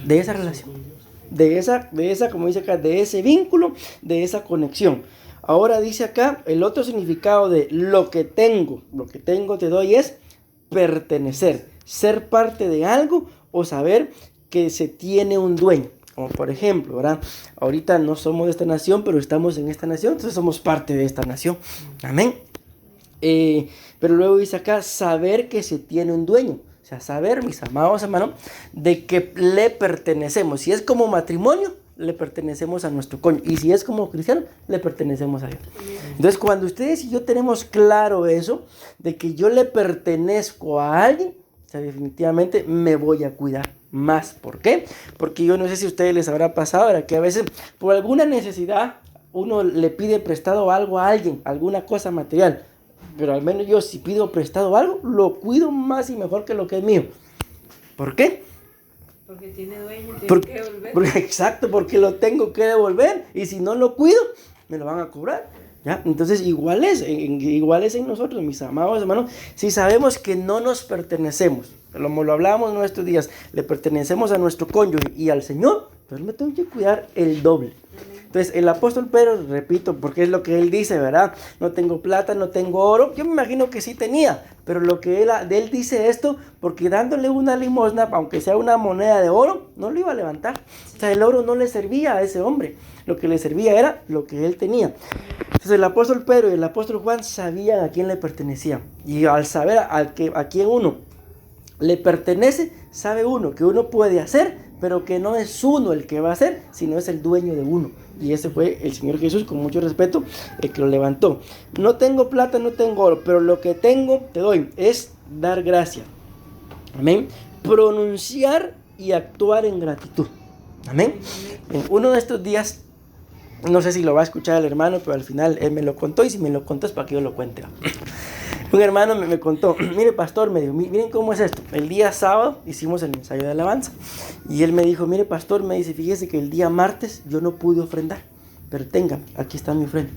De esa relación, de esa, como dice acá, de ese vínculo, de esa conexión. Ahora dice acá, el otro significado de lo que tengo te doy es pertenecer, ser parte de algo o saber que se tiene un dueño. Como por ejemplo, ¿verdad? Ahorita no somos de esta nación, pero estamos en esta nación, entonces somos parte de esta nación. Amén. Pero luego dice acá, saber que se tiene un dueño. O sea, saber, mis amados hermanos, de que le pertenecemos. Si es como matrimonio, le pertenecemos a nuestro cónyuge. Y si es como cristiano, le pertenecemos a Dios. Entonces, cuando ustedes y yo tenemos claro eso, de que yo le pertenezco a alguien, o sea, definitivamente me voy a cuidar más. ¿Por qué? Porque yo no sé si a ustedes les habrá pasado, ¿verdad? Que a veces por alguna necesidad uno le pide prestado algo a alguien, alguna cosa material. Pero al menos yo si pido prestado algo, lo cuido más y mejor que lo que es mío. ¿Por qué? Porque tiene dueño, tiene que devolver. Exacto, porque lo tengo que devolver. Y si no lo cuido, me lo van a cobrar. ¿Ya? Entonces igual es en nosotros, mis amados hermanos. Si sabemos que no nos pertenecemos, como lo hablábamos en nuestros días, le pertenecemos a nuestro cónyuge y al Señor, entonces me tengo que cuidar el doble. Entonces el apóstol Pedro, repito, porque es lo que él dice, ¿verdad? No tengo plata, no tengo oro. Yo me imagino que sí tenía, pero lo que él dice esto, porque dándole una limosna, aunque sea una moneda de oro, no lo iba a levantar. O sea, el oro no le servía a ese hombre. Lo que le servía era lo que él tenía. Entonces el apóstol Pedro y el apóstol Juan sabían a quién le pertenecía. Y al saber a quién uno le pertenece, sabe uno que uno puede hacer, pero que no es uno el que va a hacer, sino es el dueño de uno. Y ese fue el Señor Jesús, con mucho respeto, el que lo levantó. No tengo plata, no tengo oro, pero lo que tengo te doy, es dar gracia. Amén. Pronunciar y actuar en gratitud. Amén. En uno de estos días, no sé si lo va a escuchar el hermano, pero al final él me lo contó, y si me lo contó es para que yo lo cuente. Un hermano me contó, mire pastor, me dijo, miren cómo es esto. El día sábado hicimos el ensayo de alabanza. Y él me dijo, mire pastor, me dice, fíjese que el día martes yo no pude ofrendar. Pero tenga, aquí está mi ofrenda.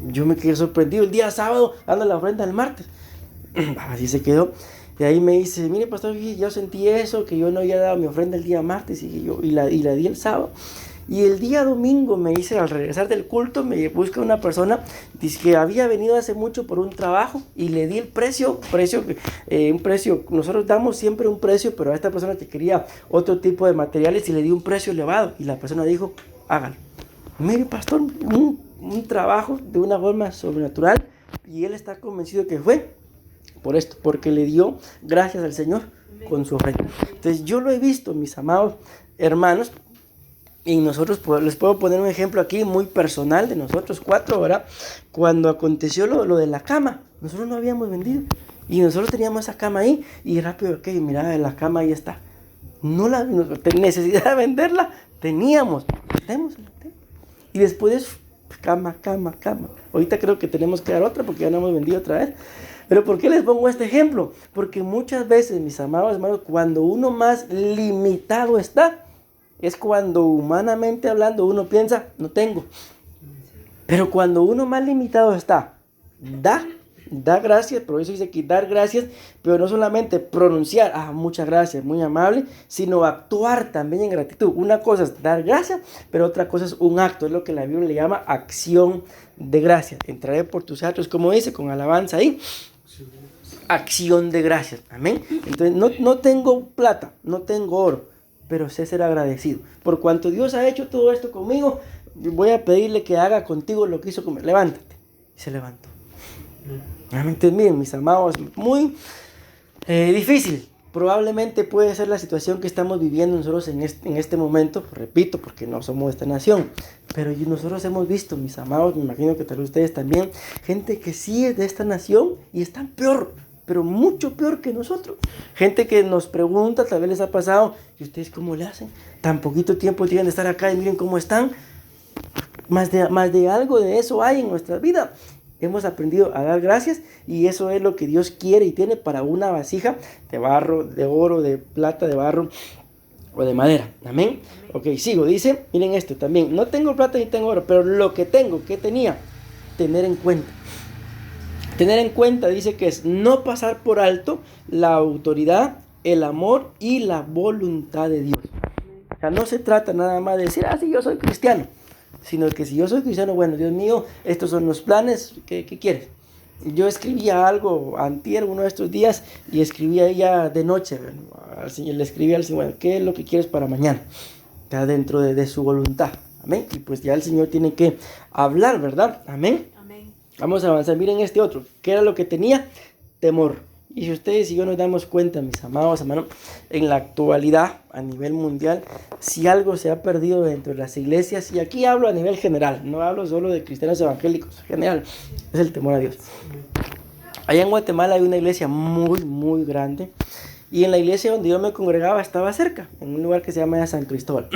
Yo me quedé sorprendido, el día sábado dando la ofrenda el martes. Así se quedó. Y ahí me dice, mire pastor, yo sentí eso, que yo no había dado mi ofrenda el día martes y la di el sábado. Y el día domingo me dice, al regresar del culto, me busca una persona, dice que había venido hace mucho por un trabajo y le di el precio, nosotros damos siempre un precio, pero a esta persona que quería otro tipo de materiales y le di un precio elevado. Y la persona dijo, hágalo. Mire pastor, un trabajo de una forma sobrenatural, y él está convencido que fue por esto, porque le dio gracias al Señor con su ofrenda. Entonces yo lo he visto, mis amados hermanos. Y nosotros, les puedo poner un ejemplo aquí muy personal de nosotros cuatro, ¿verdad? Cuando aconteció lo de la cama, nosotros no habíamos vendido. Y nosotros teníamos esa cama ahí, y rápido, ok, mira, la cama ahí está. Necesidad de venderla, teníamos. Y después es cama, cama, cama. Ahorita creo que tenemos que dar otra porque ya no hemos vendido otra vez. Pero ¿por qué les pongo este ejemplo? Porque muchas veces, mis amados hermanos, cuando uno más limitado está, es cuando humanamente hablando uno piensa, no tengo. Pero cuando uno más limitado está, da gracias, por eso dice que dar gracias, pero no solamente pronunciar, muchas gracias, muy amable, sino actuar también en gratitud. Una cosa es dar gracias, pero otra cosa es un acto, es lo que la Biblia le llama acción de gracias. Entraré por tus atrios, como dice, con alabanza ahí. Acción de gracias, amén. Entonces no tengo plata, no tengo oro, pero sé ser agradecido. Por cuanto Dios ha hecho todo esto conmigo, voy a pedirle que haga contigo lo que hizo conmigo. Levántate. Y se levantó. Entonces, miren, mis amados, muy difícil. Probablemente puede ser la situación que estamos viviendo nosotros en este momento. Repito, porque no somos de esta nación. Pero nosotros hemos visto, mis amados, me imagino que tal vez ustedes también, gente que sí es de esta nación y están peor, pero mucho peor que nosotros. Gente que nos pregunta, tal vez les ha pasado, ¿y ustedes cómo le hacen? Tan poquito tiempo tienen de estar acá y miren cómo están. Más de algo de eso hay en nuestra vida. Hemos aprendido a dar gracias y eso es lo que Dios quiere y tiene para una vasija de barro, de oro, de plata, de barro o de madera. Amén. Ok, sigo. Dice, miren esto también. No tengo plata ni tengo oro, pero lo que tengo, ¿qué tenía? Tener en cuenta. Tener en cuenta dice que es no pasar por alto la autoridad, el amor y la voluntad de Dios. O sea, no se trata nada más de decir, sí, yo soy cristiano. Sino que si yo soy cristiano, bueno, Dios mío, estos son los planes, ¿qué quieres? Yo escribía algo antier, uno de estos días, y escribía ya de noche, le escribía al Señor, ¿qué es lo que quieres para mañana? Está dentro de su voluntad, amén, y pues ya el Señor tiene que hablar, ¿verdad? Amén. Amén. Vamos a avanzar, miren este otro, ¿qué era lo que tenía? Temor. Y si ustedes y yo nos damos cuenta, mis amados hermanos, en la actualidad, a nivel mundial, si algo se ha perdido dentro de las iglesias, y aquí hablo a nivel general, no hablo solo de cristianos evangélicos, en general, es el temor a Dios. Allá en Guatemala hay una iglesia muy, muy grande, y en la iglesia donde yo me congregaba estaba cerca, en un lugar que se llama San Cristóbal.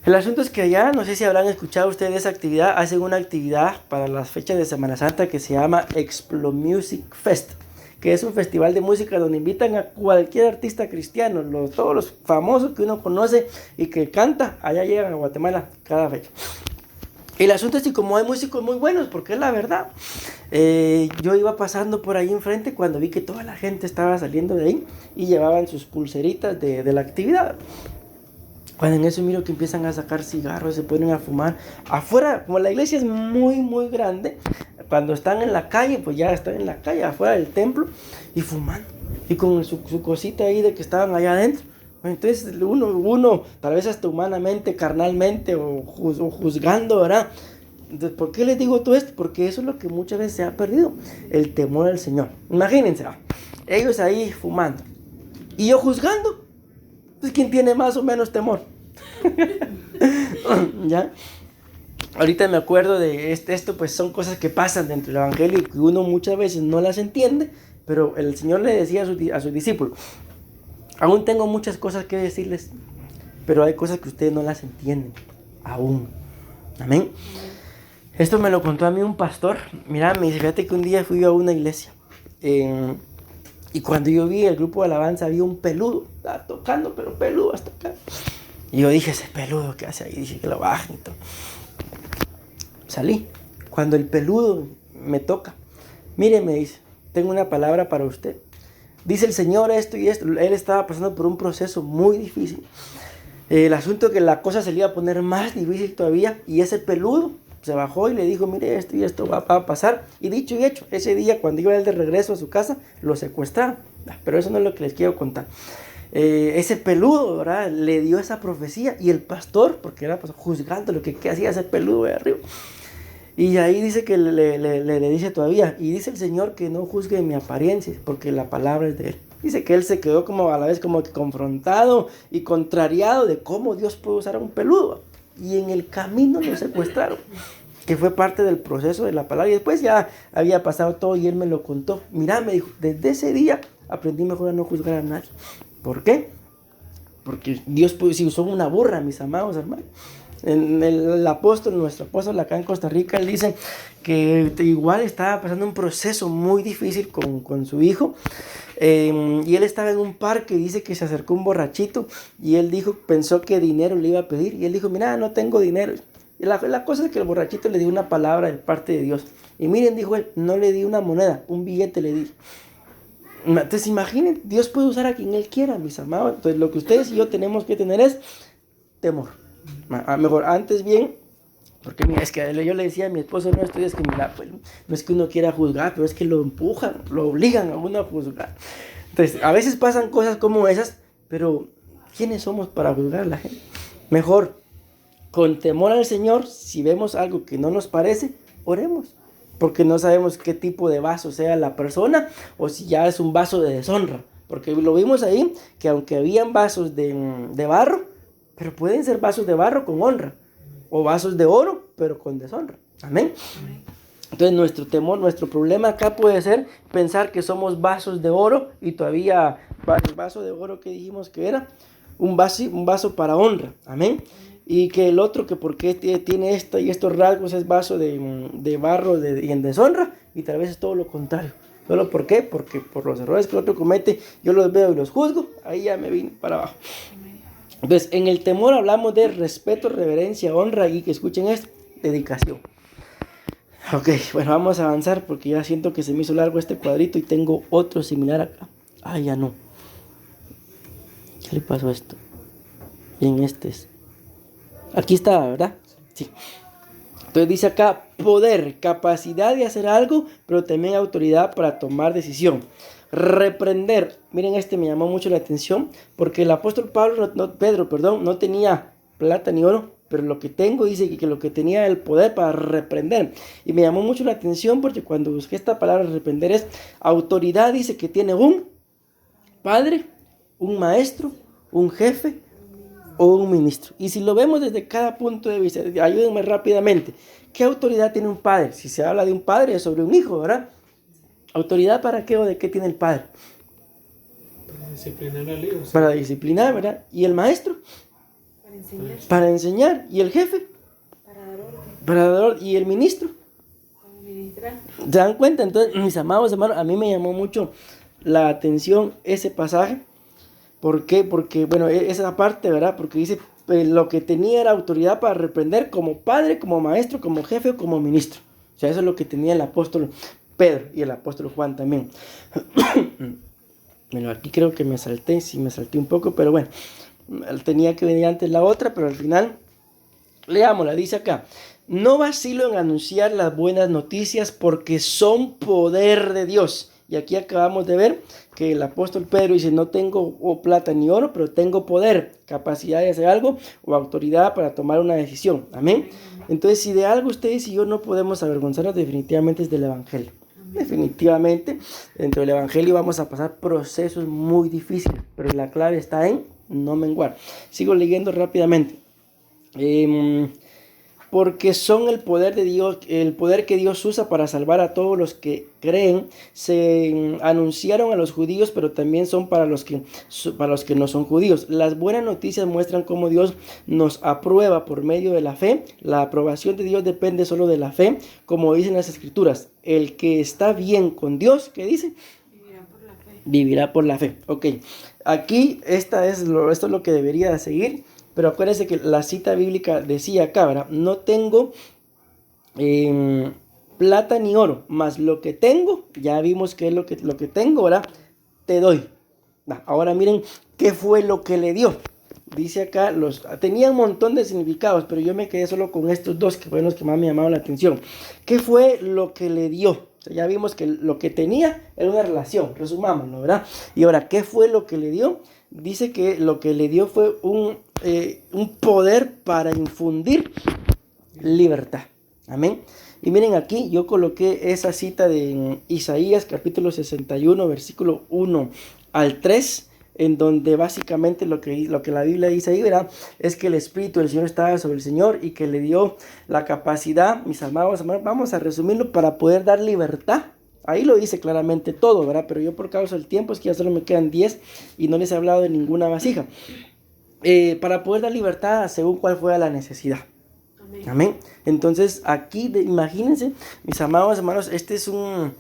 El asunto es que allá, no sé si habrán escuchado ustedes esa actividad, hacen una actividad para las fechas de Semana Santa que se llama Explo Music Fest, que es un festival de música donde invitan a cualquier artista cristiano, todos los famosos que uno conoce y que canta, allá llegan a Guatemala cada fecha. El asunto es que como hay músicos muy buenos, porque es la verdad, yo iba pasando por ahí enfrente cuando vi que toda la gente estaba saliendo de ahí y llevaban sus pulseritas de la actividad. Cuando en eso miro que empiezan a sacar cigarros, se ponen a fumar afuera, como la iglesia es muy, muy grande. Cuando están en la calle, pues ya están en la calle, afuera del templo, y fumando, y con su cosita ahí de que estaban allá adentro. Entonces uno tal vez hasta humanamente, carnalmente, o juzgando, ¿verdad? Entonces, ¿por qué les digo todo esto? Porque eso es lo que muchas veces se ha perdido, el temor al Señor. Imagínense, ellos ahí fumando, y yo juzgando. Pues ¿quién tiene más o menos temor? ¿Ya? Ahorita me acuerdo de esto, pues son cosas que pasan dentro del evangelio y que uno muchas veces no las entiende, pero el Señor le decía a sus discípulos, aún tengo muchas cosas que decirles, pero hay cosas que ustedes no las entienden, aún. Amén. Esto me lo contó a mí un pastor. Mira, me dice, fíjate que un día fui a una iglesia, y cuando yo vi el grupo de alabanza, había un peludo, estaba tocando, pero peludo hasta acá. Y yo dije, ese peludo, ¿qué hace ahí? Dije que lo bajen y todo. Salí. Cuando el peludo me toca, mire, me dice, tengo una palabra para usted. Dice el Señor esto y esto. Él estaba pasando por un proceso muy difícil. El asunto es que la cosa se le iba a poner más difícil todavía. Y ese peludo se bajó y le dijo, mire, esto y esto va a pasar. Y dicho y hecho, ese día cuando iba él de regreso a su casa, lo secuestraron. Pero eso no es lo que les quiero contar. Ese peludo, ¿verdad? Le dio esa profecía. Y el pastor, porque era pues, juzgando lo que hacía ese peludo de arriba. Y ahí dice que le dice todavía, y dice el Señor que no juzgue mi apariencia, porque la palabra es de Él. Dice que él se quedó como a la vez como confrontado y contrariado de cómo Dios puede usar a un peludo. Y en el camino lo secuestraron, que fue parte del proceso de la palabra. Y después ya había pasado todo y él me lo contó. Mirá, me dijo, desde ese día aprendí mejor a no juzgar a nadie. ¿Por qué? Porque Dios si usó una burra, mis amados hermanos. El apóstol, nuestro apóstol acá en Costa Rica, él dice que igual estaba pasando un proceso muy difícil con su hijo. Y él estaba en un parque y dice que se acercó un borrachito y él pensó que dinero le iba a pedir. Y él dijo, mira, no tengo dinero. Y la cosa es que el borrachito le dio una palabra de parte de Dios. Y miren, dijo él, no le di una moneda, un billete le di. Entonces imaginen, Dios puede usar a quien Él quiera, mis amados. Entonces lo que ustedes y yo tenemos que tener es temor. Mejor, antes bien, porque mira, es que yo le decía a mi esposo, no, estoy, es que mira, pues, no es que uno quiera juzgar, pero es que lo empujan, lo obligan a uno a juzgar. Entonces, a veces pasan cosas como esas, pero ¿quiénes somos para juzgar a la gente? Mejor, con temor al Señor, si vemos algo que no nos parece, oremos. Porque no sabemos qué tipo de vaso sea la persona o si ya es un vaso de deshonra. Porque lo vimos ahí, que aunque habían vasos de barro, pero pueden ser vasos de barro con honra. O vasos de oro, pero con deshonra. Amén. Amén. Entonces nuestro temor, nuestro problema acá puede ser pensar que somos vasos de oro y todavía el vaso de oro que dijimos que era un vaso para honra. Amén. Y que el otro, que porque tiene esta y estos rasgos, es vaso de barro y en deshonra, y tal vez es todo lo contrario. ¿Solo por qué? Porque por los errores que el otro comete, yo los veo y los juzgo, ahí ya me vine para abajo. Entonces, en el temor hablamos de respeto, reverencia, honra, y que escuchen esto, dedicación. Ok, bueno, vamos a avanzar porque ya siento que se me hizo largo este cuadrito y tengo otro similar acá. Ah, ya no. ¿Qué le pasó a esto? Bien, este es. Aquí está, ¿verdad? Sí. Entonces dice acá, poder, capacidad de hacer algo, pero también autoridad para tomar decisión. Reprender. Miren, este me llamó mucho la atención, porque el apóstol Pedro no tenía plata ni oro, pero lo que tengo dice que lo que tenía el poder para reprender. Y me llamó mucho la atención porque cuando busqué esta palabra reprender es autoridad, dice que tiene un padre, un maestro, un jefe o un ministro. Y si lo vemos desde cada punto de vista, ayúdenme rápidamente. ¿Qué autoridad tiene un padre? Si se habla de un padre es sobre un hijo, ¿verdad? ¿Autoridad para qué o de qué tiene el padre? Para disciplinar al hijo. Para disciplinar, ¿verdad? ¿Y el maestro? Para enseñar. Para enseñar. ¿Y el jefe? Para dar orden. Para dar orden. ¿Y el ministro? Para ministrar. ¿Se dan cuenta? Entonces, mis amados hermanos, a mí me llamó mucho la atención ese pasaje. ¿Por qué? Porque, bueno, esa parte, ¿verdad? Porque dice, lo que tenía era autoridad para reprender como padre, como maestro, como jefe o como ministro. O sea, eso es lo que tenía el apóstol Pedro y el apóstol Juan también. Bueno, aquí creo que me salté un poco, pero bueno, tenía que venir antes la otra, pero al final, leámosla, dice acá. No vacilo en anunciar las buenas noticias porque son poder de Dios. Y aquí acabamos de ver que el apóstol Pedro dice, no tengo plata ni oro, pero tengo poder, capacidad de hacer algo o autoridad para tomar una decisión. Amén. Entonces, si de algo ustedes y yo no podemos avergonzarnos, definitivamente es del evangelio. Definitivamente, dentro del evangelio vamos a pasar procesos muy difíciles, pero la clave está en no menguar. Sigo leyendo rápidamente. Porque son el poder de Dios, el poder que Dios usa para salvar a todos los que creen. Se anunciaron a los judíos, pero también son para los que no son judíos. Las buenas noticias muestran cómo Dios nos aprueba por medio de la fe. La aprobación de Dios depende solo de la fe, como dicen las Escrituras. El que está bien con Dios, ¿qué dice? Vivirá por la fe. Vivirá por la fe. Ok, aquí esto es lo que debería seguir. Pero acuérdense que la cita bíblica decía acá, ¿verdad? No tengo plata ni oro, más lo que tengo, ya vimos que es lo que tengo, ¿verdad? Te doy. Ahora miren qué fue lo que le dio. Dice acá, tenía un montón de significados, pero yo me quedé solo con estos dos que fueron los que más me llamaron la atención. ¿Qué fue lo que le dio? O sea, ya vimos que lo que tenía era una relación, resumámoslo, ¿verdad? Y ahora, ¿qué fue lo que le dio? Dice que lo que le dio fue un poder para infundir libertad. Amén. Y miren aquí, yo coloqué esa cita de Isaías capítulo 61, versículo 1 al 3, en donde básicamente lo que la Biblia dice ahí, ¿verdad? Es que el Espíritu del Señor estaba sobre el Señor y que le dio la capacidad, mis amados hermanos, vamos a resumirlo, para poder dar libertad. Ahí lo dice claramente todo, ¿verdad? Pero yo por causa del tiempo es que ya solo me quedan 10 y no les he hablado de ninguna vasija. para poder dar libertad según cuál fuera la necesidad. Amén. Amén. Entonces aquí imagínense, mis amados hermanos, este es un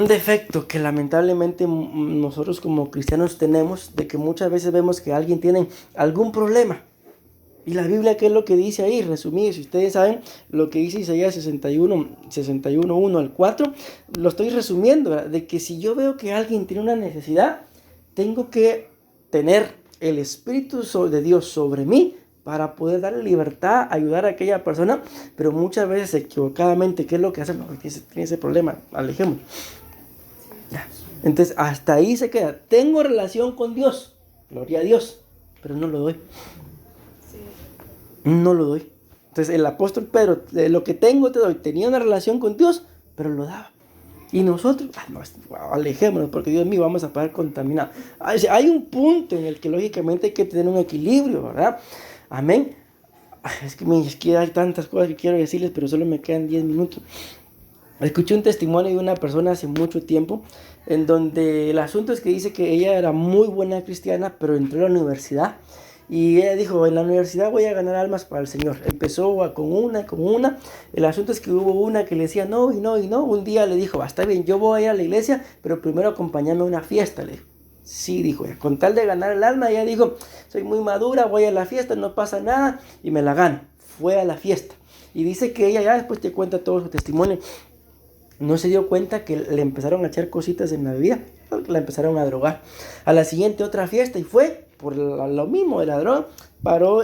defecto que lamentablemente nosotros como cristianos tenemos, de que muchas veces vemos que alguien tiene algún problema. Y la Biblia, ¿qué es lo que dice ahí? Resumido, si ustedes saben lo que dice Isaías 61, 1 al 4, lo estoy resumiendo, ¿verdad? De que si yo veo que alguien tiene una necesidad, tengo que tener el Espíritu de Dios sobre mí para poder darle libertad, ayudar a aquella persona, pero muchas veces equivocadamente, ¿qué es lo que hacen? No, tiene ese problema, alejémonos. Entonces, hasta ahí se queda. Tengo relación con Dios, gloria a Dios, pero no lo doy. No lo doy. Entonces el apóstol Pedro, de lo que tengo te doy, tenía una relación con Dios, pero lo daba. Y nosotros, alejémonos, porque Dios mío, vamos a parar contaminados. Hay un punto en el que lógicamente hay que tener un equilibrio, ¿verdad? Amén. Es que hay tantas cosas que quiero decirles, pero solo me quedan 10 minutos. Escuché un testimonio de una persona hace mucho tiempo, en donde el asunto es que dice que ella era muy buena cristiana, pero entró a la universidad. Y ella dijo, en la universidad voy a ganar almas para el Señor. Empezó con una. El asunto es que hubo una que le decía no. Un día le dijo, está bien, yo voy a ir a la iglesia, pero primero acompáñame a una fiesta. Le dijo, sí, dijo ella. Con tal de ganar el alma, ella dijo, soy muy madura, voy a la fiesta, no pasa nada, y me la gano. Fue a la fiesta. Y dice que ella, ya después te cuenta todo su testimonio, no se dio cuenta que le empezaron a echar cositas en la bebida, la empezaron a drogar. A la siguiente otra fiesta, y fue por lo mismo de la droga,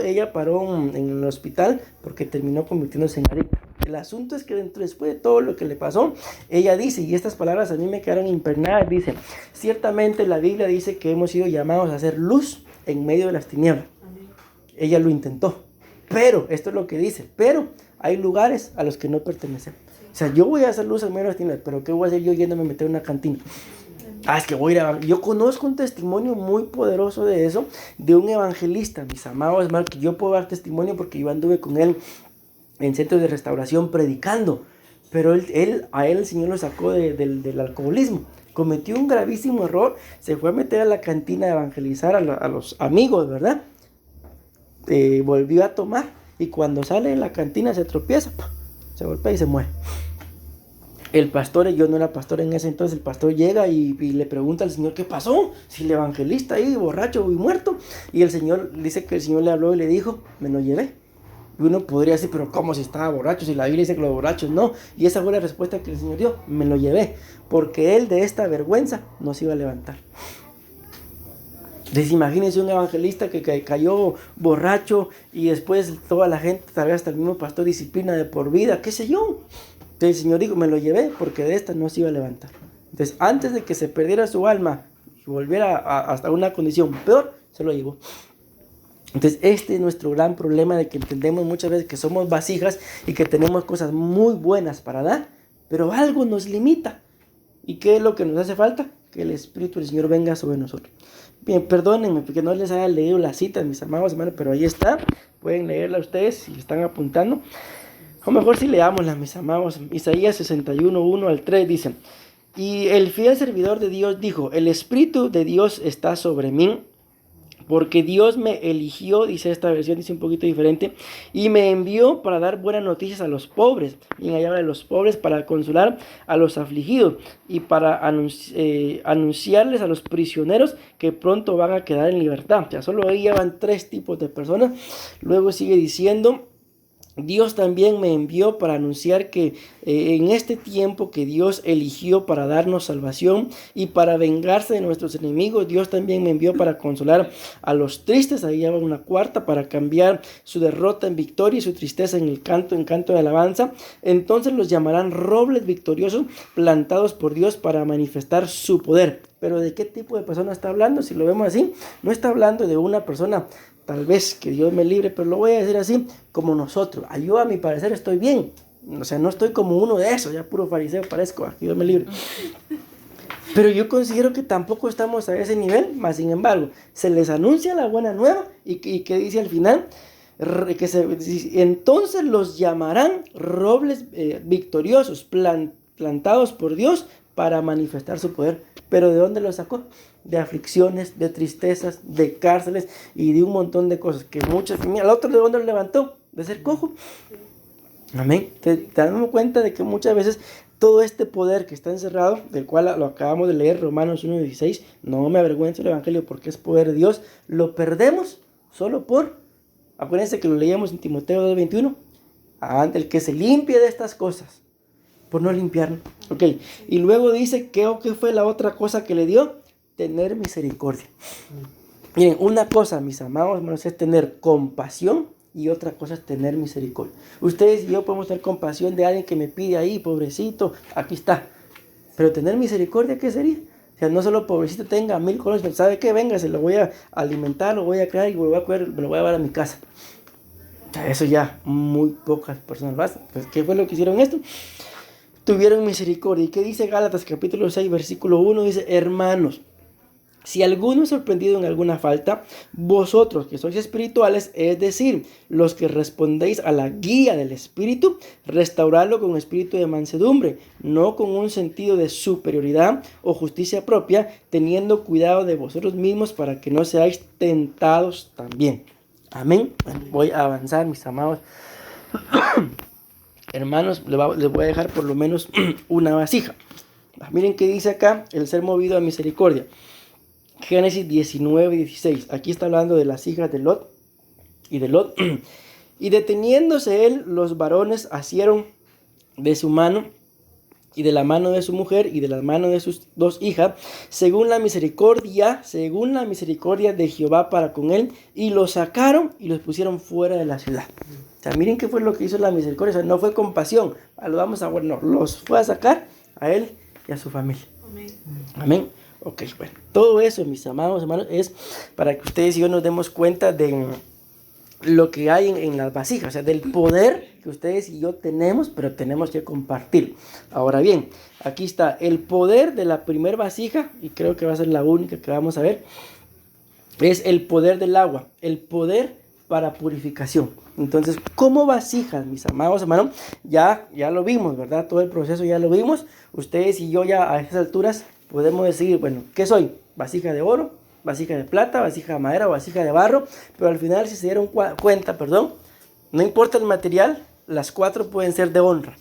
ella paró en el hospital porque terminó convirtiéndose en adicta. El asunto es que después de todo lo que le pasó, ella dice, y estas palabras a mí me quedaron impregnadas, dice, ciertamente la Biblia dice que hemos sido llamados a hacer luz en medio de las tinieblas. Amén. Ella lo intentó, pero, esto es lo que dice, pero hay lugares a los que no pertenecen. O sea, yo voy a hacer luz en medio de las tinieblas, pero ¿qué voy a hacer yo yéndome a meter en una cantina? Es que voy a ir a... Yo conozco un testimonio muy poderoso de eso, de un evangelista, mis amados hermanos, que yo puedo dar testimonio porque yo anduve con él en centros de restauración predicando, pero a él el Señor lo sacó del alcoholismo. Cometió un gravísimo error, se fue a meter a la cantina a evangelizar a los amigos, ¿verdad? Volvió a tomar, y cuando sale de la cantina se tropieza, se golpea y se muere. El pastor, yo no era pastor en ese entonces, el pastor llega y le pregunta al Señor, ¿qué pasó? Si el evangelista ahí, borracho y muerto. Y el Señor, dice que el Señor le habló y le dijo, me lo llevé. Y uno podría decir, pero ¿cómo si estaba borracho? Si la Biblia dice que los borrachos no. Y esa fue la respuesta que el Señor dio, me lo llevé. Porque él de esta vergüenza no se iba a levantar. Entonces imagínense un evangelista que cayó borracho y después toda la gente, tal vez hasta el mismo pastor, disciplina de por vida, qué sé yo. Entonces el Señor dijo, me lo llevé porque de esta no se iba a levantar. Entonces antes de que se perdiera su alma y volviera hasta una condición peor, se lo llevó. Entonces este es nuestro gran problema, de que entendemos muchas veces que somos vasijas y que tenemos cosas muy buenas para dar, pero algo nos limita. ¿Y qué es lo que nos hace falta? Que el Espíritu del Señor venga sobre nosotros. Bien, perdónenme porque no les haya leído la cita, mis amados hermanos, pero ahí está. Pueden leerla ustedes si están apuntando. O mejor si leámosla, mis amados. Isaías 61, 1 al 3 dice, y el fiel servidor de Dios dijo, el Espíritu de Dios está sobre mí, porque Dios me eligió, dice esta versión, dice un poquito diferente, y me envió para dar buenas noticias a los pobres, y en allá habla de los pobres, para consolar a los afligidos, y para anunciarles a los prisioneros que pronto van a quedar en libertad. O sea, solo ahí ya van 3 tipos de personas. Luego sigue diciendo, Dios también me envió para anunciar que en este tiempo que Dios eligió para darnos salvación y para vengarse de nuestros enemigos, Dios también me envió para consolar a los tristes. Ahí ya va una cuarta, para cambiar su derrota en victoria y su tristeza en canto de alabanza. Entonces los llamarán robles victoriosos, plantados por Dios para manifestar su poder. Pero ¿de qué tipo de persona está hablando? Si lo vemos así, no está hablando de una persona, tal vez que Dios me libre, pero lo voy a decir así, como nosotros. Yo a mi parecer estoy bien. O sea, no estoy como uno de esos, ya puro fariseo parezco, que Dios me libre. Pero yo considero que tampoco estamos a ese nivel, más sin embargo, se les anuncia la buena nueva y que dice al final, entonces los llamarán robles victoriosos, plantados por Dios para manifestar su poder. ¿Pero de dónde lo sacó? De aflicciones, de tristezas, de cárceles y de un montón de cosas que muchas. Mira, al otro de dónde lo levantó, de ser cojo. Amén. Te damos cuenta de que muchas veces todo este poder que está encerrado, del cual lo acabamos de leer, Romanos 1:16, no me avergüenzo del Evangelio porque es poder de Dios, lo perdemos solo por, acuérdense que lo leíamos en Timoteo 2:21, el que se limpie de estas cosas, por no limpiarnos. Ok, y luego dice que ¿qué fue la otra cosa que le dio? Tener misericordia. Miren, una cosa, mis amados hermanos, es tener compasión y otra cosa es tener misericordia. Ustedes y yo podemos tener compasión de alguien que me pide ahí, pobrecito, aquí está. Pero tener misericordia, ¿qué sería? O sea, no solo pobrecito tenga 1000 colones, pero ¿sabe qué? Venga, se lo voy a alimentar, lo voy a crear y me lo voy a llevar a mi casa. O sea, eso ya muy pocas personas lo hacen. Pues, ¿qué fue lo que hicieron esto? Tuvieron misericordia. ¿Y qué dice Gálatas capítulo 6, versículo 1? Dice, hermanos, si alguno es sorprendido en alguna falta, vosotros que sois espirituales, es decir, los que respondéis a la guía del Espíritu, restauradlo con espíritu de mansedumbre, no con un sentido de superioridad o justicia propia, teniendo cuidado de vosotros mismos para que no seáis tentados también. Amén. Bueno, voy a avanzar, mis amados hermanos, les voy a dejar por lo menos una vasija. Miren qué dice acá el ser movido a misericordia. Génesis 19:16. Aquí está hablando de las hijas de Lot. Y deteniéndose él, los varones asieron de su mano y de la mano de su mujer y de la mano de sus 2 hijas, según la misericordia de Jehová para con él, y los sacaron y los pusieron fuera de la ciudad. O sea, miren qué fue lo que hizo la misericordia. O sea, no fue compasión. Los fue a sacar a él y a su familia. Amén. Ok, bueno, todo eso, mis amados hermanos, es para que ustedes y yo nos demos cuenta de lo que hay en las vasijas, o sea, del poder que ustedes y yo tenemos, pero tenemos que compartir. Ahora bien, aquí está el poder de la primer vasija, y creo que va a ser la única que vamos a ver, es el poder del agua, el poder para purificación. Entonces, como vasijas, mis amados hermanos, ya lo vimos, ¿verdad? Todo el proceso ya lo vimos. Ustedes y yo ya a estas alturas podemos decir, bueno, ¿qué soy? Vasija de oro, vasija de plata, vasija de madera o vasija de barro. Pero al final, si se dieron cuenta, no importa el material, las 4 pueden ser de honra.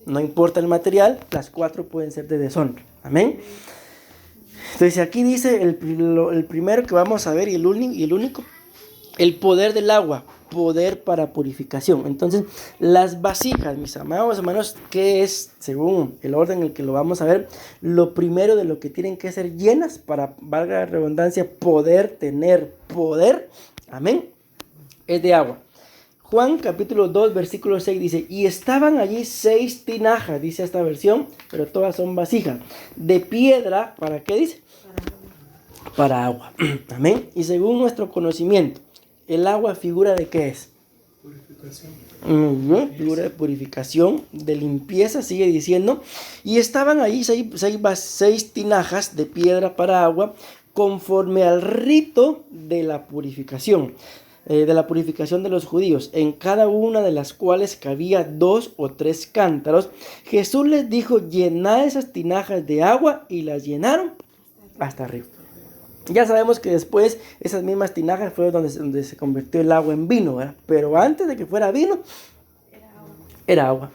No importa el material, las 4 pueden ser de deshonra. Amén. Entonces aquí dice el primero que vamos a ver y el único, el poder del agua, poder para purificación. Entonces, las vasijas, mis amados hermanos, que es, según el orden en el que lo vamos a ver, lo primero de lo que tienen que ser llenas para, valga la redundancia, tener poder, amén, es de agua. Juan capítulo 2, versículo 6 dice, y estaban allí 6 tinajas, dice esta versión, pero todas son vasijas, de piedra, ¿para qué dice? Para agua, amén. Y según nuestro conocimiento, ¿el agua figura de qué es? Purificación. Figura de purificación, de limpieza, sigue diciendo. Y estaban ahí 6 tinajas de piedra para agua, conforme al rito de la purificación. De la purificación de los judíos, en cada una de las cuales cabía 2 o 3 cántaros. Jesús les dijo, llenad esas tinajas de agua, y las llenaron hasta arriba. Ya sabemos que después esas mismas tinajas fue donde se convirtió el agua en vino, ¿verdad? Pero antes de que fuera vino, era agua.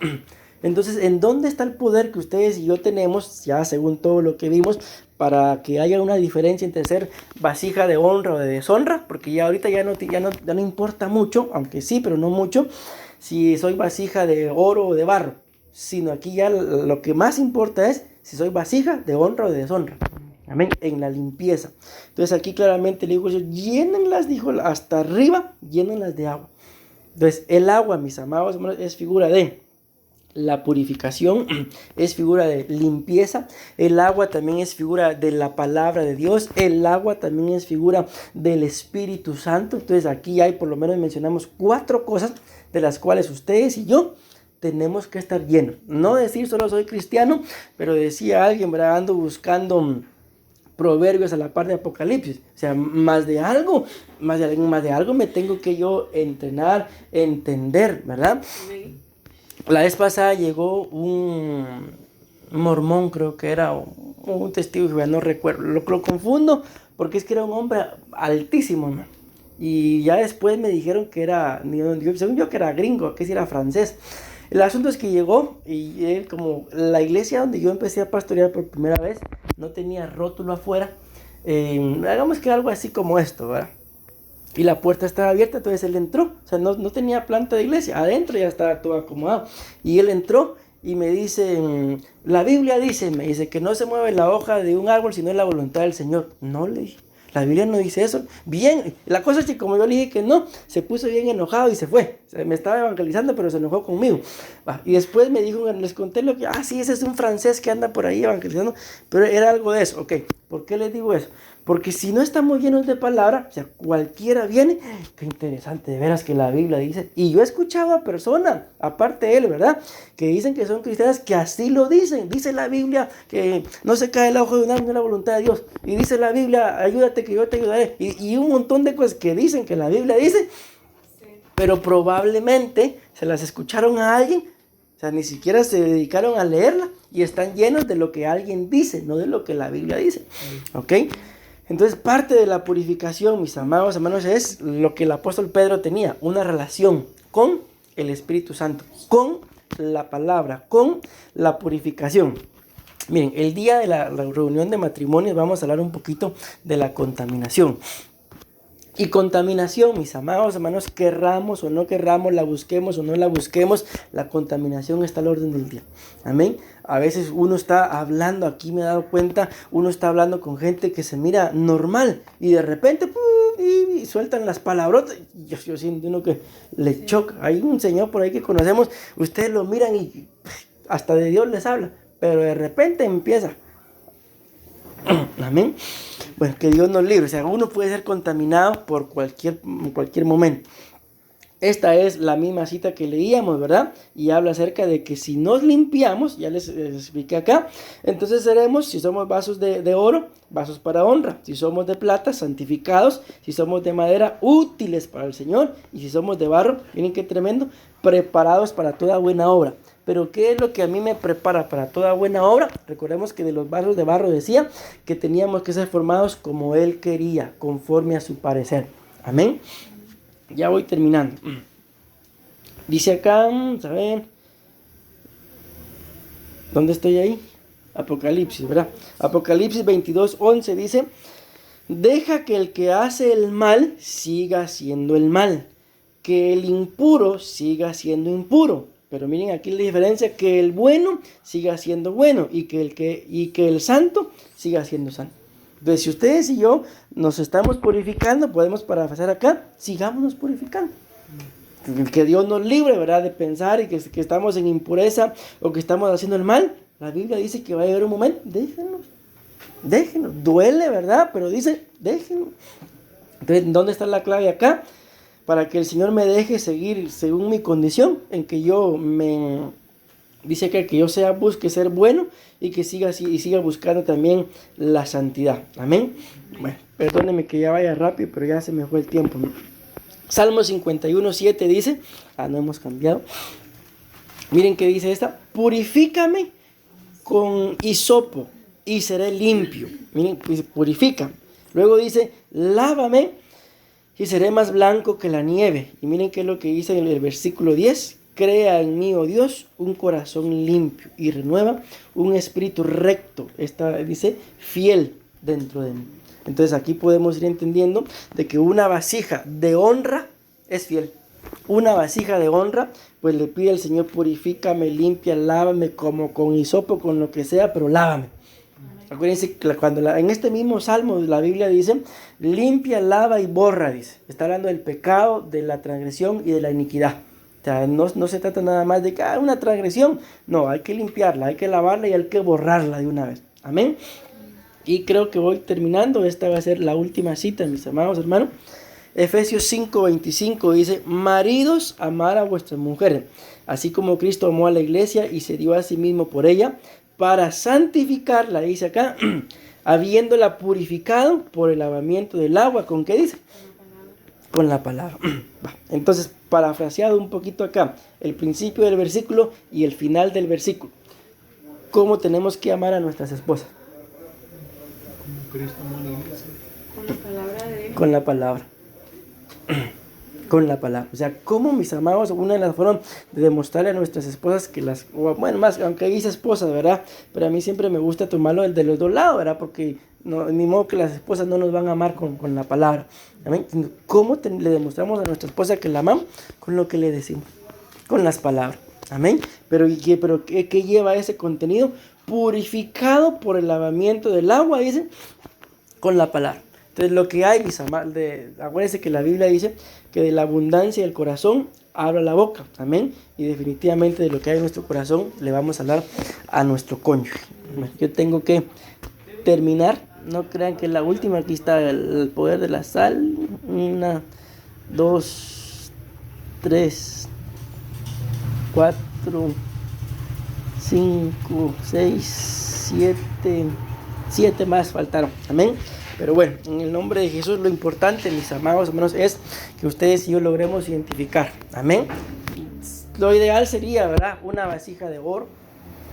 Entonces, ¿en dónde está el poder que ustedes y yo tenemos, ya según todo lo que vimos, para que haya una diferencia entre ser vasija de honra o de deshonra? Porque ya ahorita ya no importa mucho, aunque sí, pero no mucho, si soy vasija de oro o de barro, sino aquí ya lo que más importa es si soy vasija de honra o de deshonra. Amén, en la limpieza. Entonces aquí claramente le dijo, llénenlas, dijo, hasta arriba, llénenlas de agua. Entonces el agua, mis amados hermanos, es figura de la purificación, es figura de limpieza. El agua también es figura de la palabra de Dios. El agua también es figura del Espíritu Santo. Entonces aquí hay, por lo menos mencionamos 4 cosas de las cuales ustedes y yo tenemos que estar llenos. No decir solo soy cristiano, pero decía alguien, ¿verdad? Ando buscando Proverbios a la par de Apocalipsis. O sea, más de algo me tengo que yo entrenar, entender, ¿verdad? La vez pasada llegó un mormón, creo que era, o un testigo de Jehová, no recuerdo. Lo confundo porque es que era un hombre altísimo, man. Y ya después me dijeron que era, según yo, que era gringo, que si era francés. El asunto es que llegó y él, como la iglesia donde yo empecé a pastorear por primera vez, no tenía rótulo afuera. Hagamos que algo así como esto, ¿verdad? Y la puerta estaba abierta, entonces él entró. O sea, no tenía planta de iglesia. Adentro ya estaba todo acomodado. Y él entró y me dice, la Biblia dice, me dice que no se mueve la hoja de un árbol sino es la voluntad del Señor. No, le dije, la Biblia no dice eso. Bien, la cosa es que como yo le dije que no, se puso bien enojado y se fue. O sea, me estaba evangelizando, pero se enojó conmigo. Y después me dijo, les conté lo que, sí, ese es un francés que anda por ahí evangelizando, pero era algo de eso. Ok, ¿por qué les digo eso? Porque si no estamos llenos de palabra, o sea, cualquiera viene, qué interesante, de veras que la Biblia dice. Y yo he escuchado a personas, aparte de él, ¿verdad? Que dicen que son cristianas, que así lo dicen. Dice la Biblia que no se cae el ojo de un árbol, no es la voluntad de Dios. Y dice la Biblia, ayúdate que yo te ayudaré. Y un montón de cosas que dicen que la Biblia dice, pero probablemente se las escucharon a alguien. O sea, ni siquiera se dedicaron a leerla y están llenos de lo que alguien dice, no de lo que la Biblia dice. ¿Ok? Entonces, parte de la purificación, mis amados hermanos, es lo que el apóstol Pedro tenía, una relación con el Espíritu Santo, con la palabra, con la purificación. Miren, el día de la reunión de matrimonios vamos a hablar un poquito de la contaminación. Y contaminación, mis amados hermanos, querramos o no querramos, la busquemos o no la busquemos, la contaminación está al orden del día. Amén. A veces uno está hablando, aquí me he dado cuenta, uno está hablando con gente que se mira normal y de repente y sueltan las palabrotas. Yo siento uno que le choca. Hay un señor por ahí que conocemos, ustedes lo miran y hasta de Dios les habla, pero de repente empieza. Amén. Bueno, que Dios nos libre. O sea, uno puede ser contaminado por cualquier momento. Esta es la misma cita que leíamos, ¿verdad? Y habla acerca de que si nos limpiamos, ya les expliqué acá, entonces seremos, si somos vasos de oro, vasos para honra. Si somos de plata, santificados. Si somos de madera, útiles para el Señor. Y si somos de barro, miren qué tremendo, preparados para toda buena obra. Pero ¿qué es lo que a mí me prepara para toda buena obra? Recordemos que de los vasos de barro decía que teníamos que ser formados como Él quería, conforme a su parecer. Amén. Ya voy terminando. Dice acá, a ver, ¿dónde estoy ahí? Apocalipsis, ¿verdad? Apocalipsis 22:11 dice, deja que el que hace el mal siga haciendo el mal, que el impuro siga siendo impuro. Pero miren aquí la diferencia, que el bueno siga siendo bueno y que el santo siga siendo santo. Entonces, si ustedes y yo nos estamos purificando, podemos parafrasear acá, sigámonos purificando. Que Dios nos libre, ¿verdad?, de pensar y que estamos en impureza o que estamos haciendo el mal. La Biblia dice que va a llegar un momento, déjenos, duele, ¿verdad? Pero dice, déjenos. Entonces, ¿dónde está la clave acá? Para que el Señor me deje seguir según mi condición, en que dice que yo busque ser bueno y que siga buscando también la santidad. Amén. Bueno, perdónenme que ya vaya rápido, pero ya se me fue el tiempo. Salmo 51:7 dice, no hemos cambiado. Miren qué dice esta, purifícame con hisopo y seré limpio. Miren, purifica. Luego dice, lávame y seré más blanco que la nieve. Y miren qué es lo que dice en el versículo 10. Crea en mí, oh Dios, un corazón limpio y renueva un espíritu recto. Esta dice, fiel dentro de mí. Entonces aquí podemos ir entendiendo de que una vasija de honra es fiel. Una vasija de honra, pues le pide al Señor, purifícame, limpia, lávame, como con hisopo, con lo que sea, pero lávame. Acuérdense que en este mismo salmo la Biblia dice, limpia, lava y borra, dice. Está hablando del pecado, de la transgresión y de la iniquidad. O sea, no se trata nada más de que una transgresión. No, hay que limpiarla, hay que lavarla y hay que borrarla de una vez. Amén. Y creo que voy terminando. Esta va a ser la última cita, mis amados hermanos. Efesios 5:25 dice, maridos, amar a vuestras mujeres, así como Cristo amó a la iglesia y se dio a sí mismo por ella, para santificarla, dice acá, habiéndola purificado por el lavamiento del agua. ¿Con qué dice? Con la palabra. Entonces, parafraseado un poquito acá, el principio del versículo y el final del versículo. cómo tenemos que amar a nuestras esposas. Como Cristo amó a la iglesia. Con la palabra de Dios. Con la palabra. Con la palabra. O sea, cómo, mis amados, una de las formas de demostrarle a nuestras esposas que las, bueno, más, aunque dice esposas, ¿verdad? Pero a mí siempre me gusta tomarlo el de los dos lados, ¿verdad? Porque no, ni modo que las esposas no nos van a amar con la palabra. ¿Amén? ¿Cómo le demostramos a nuestra esposa que la amamos? Con lo que le decimos, con las palabras. Amén. Pero ¿qué lleva ese contenido? Purificado por el lavamiento del agua, dice, con la palabra. Entonces, lo que hay, mis amados, acuérdense que la Biblia dice que de la abundancia del corazón habla la boca. Amén. Y definitivamente de lo que hay en nuestro corazón le vamos a hablar a nuestro cónyuge. Yo tengo que terminar. No crean que es la última. Aquí está el poder de la sal. 1, 2, 3, 4, 5, 6, 7 más faltaron. Amén. Pero bueno, en el nombre de Jesús, lo importante, mis amados hermanos, es que ustedes y yo logremos identificar. Amén. Lo ideal sería, ¿verdad?, una vasija de oro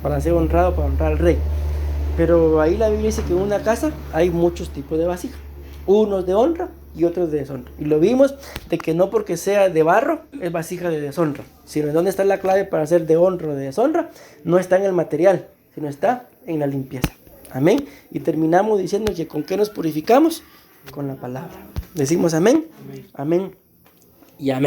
para ser honrado, para honrar al rey. Pero ahí la Biblia dice que en una casa hay muchos tipos de vasijas. Unos de honra y otros de deshonra. Y lo vimos de que no porque sea de barro es vasija de deshonra, sino en dónde está la clave para ser de honra o de deshonra. No está en el material, sino está en la limpieza. Amén. Y terminamos diciendo que ¿con qué nos purificamos? Con la palabra. Decimos amén, amén y amén.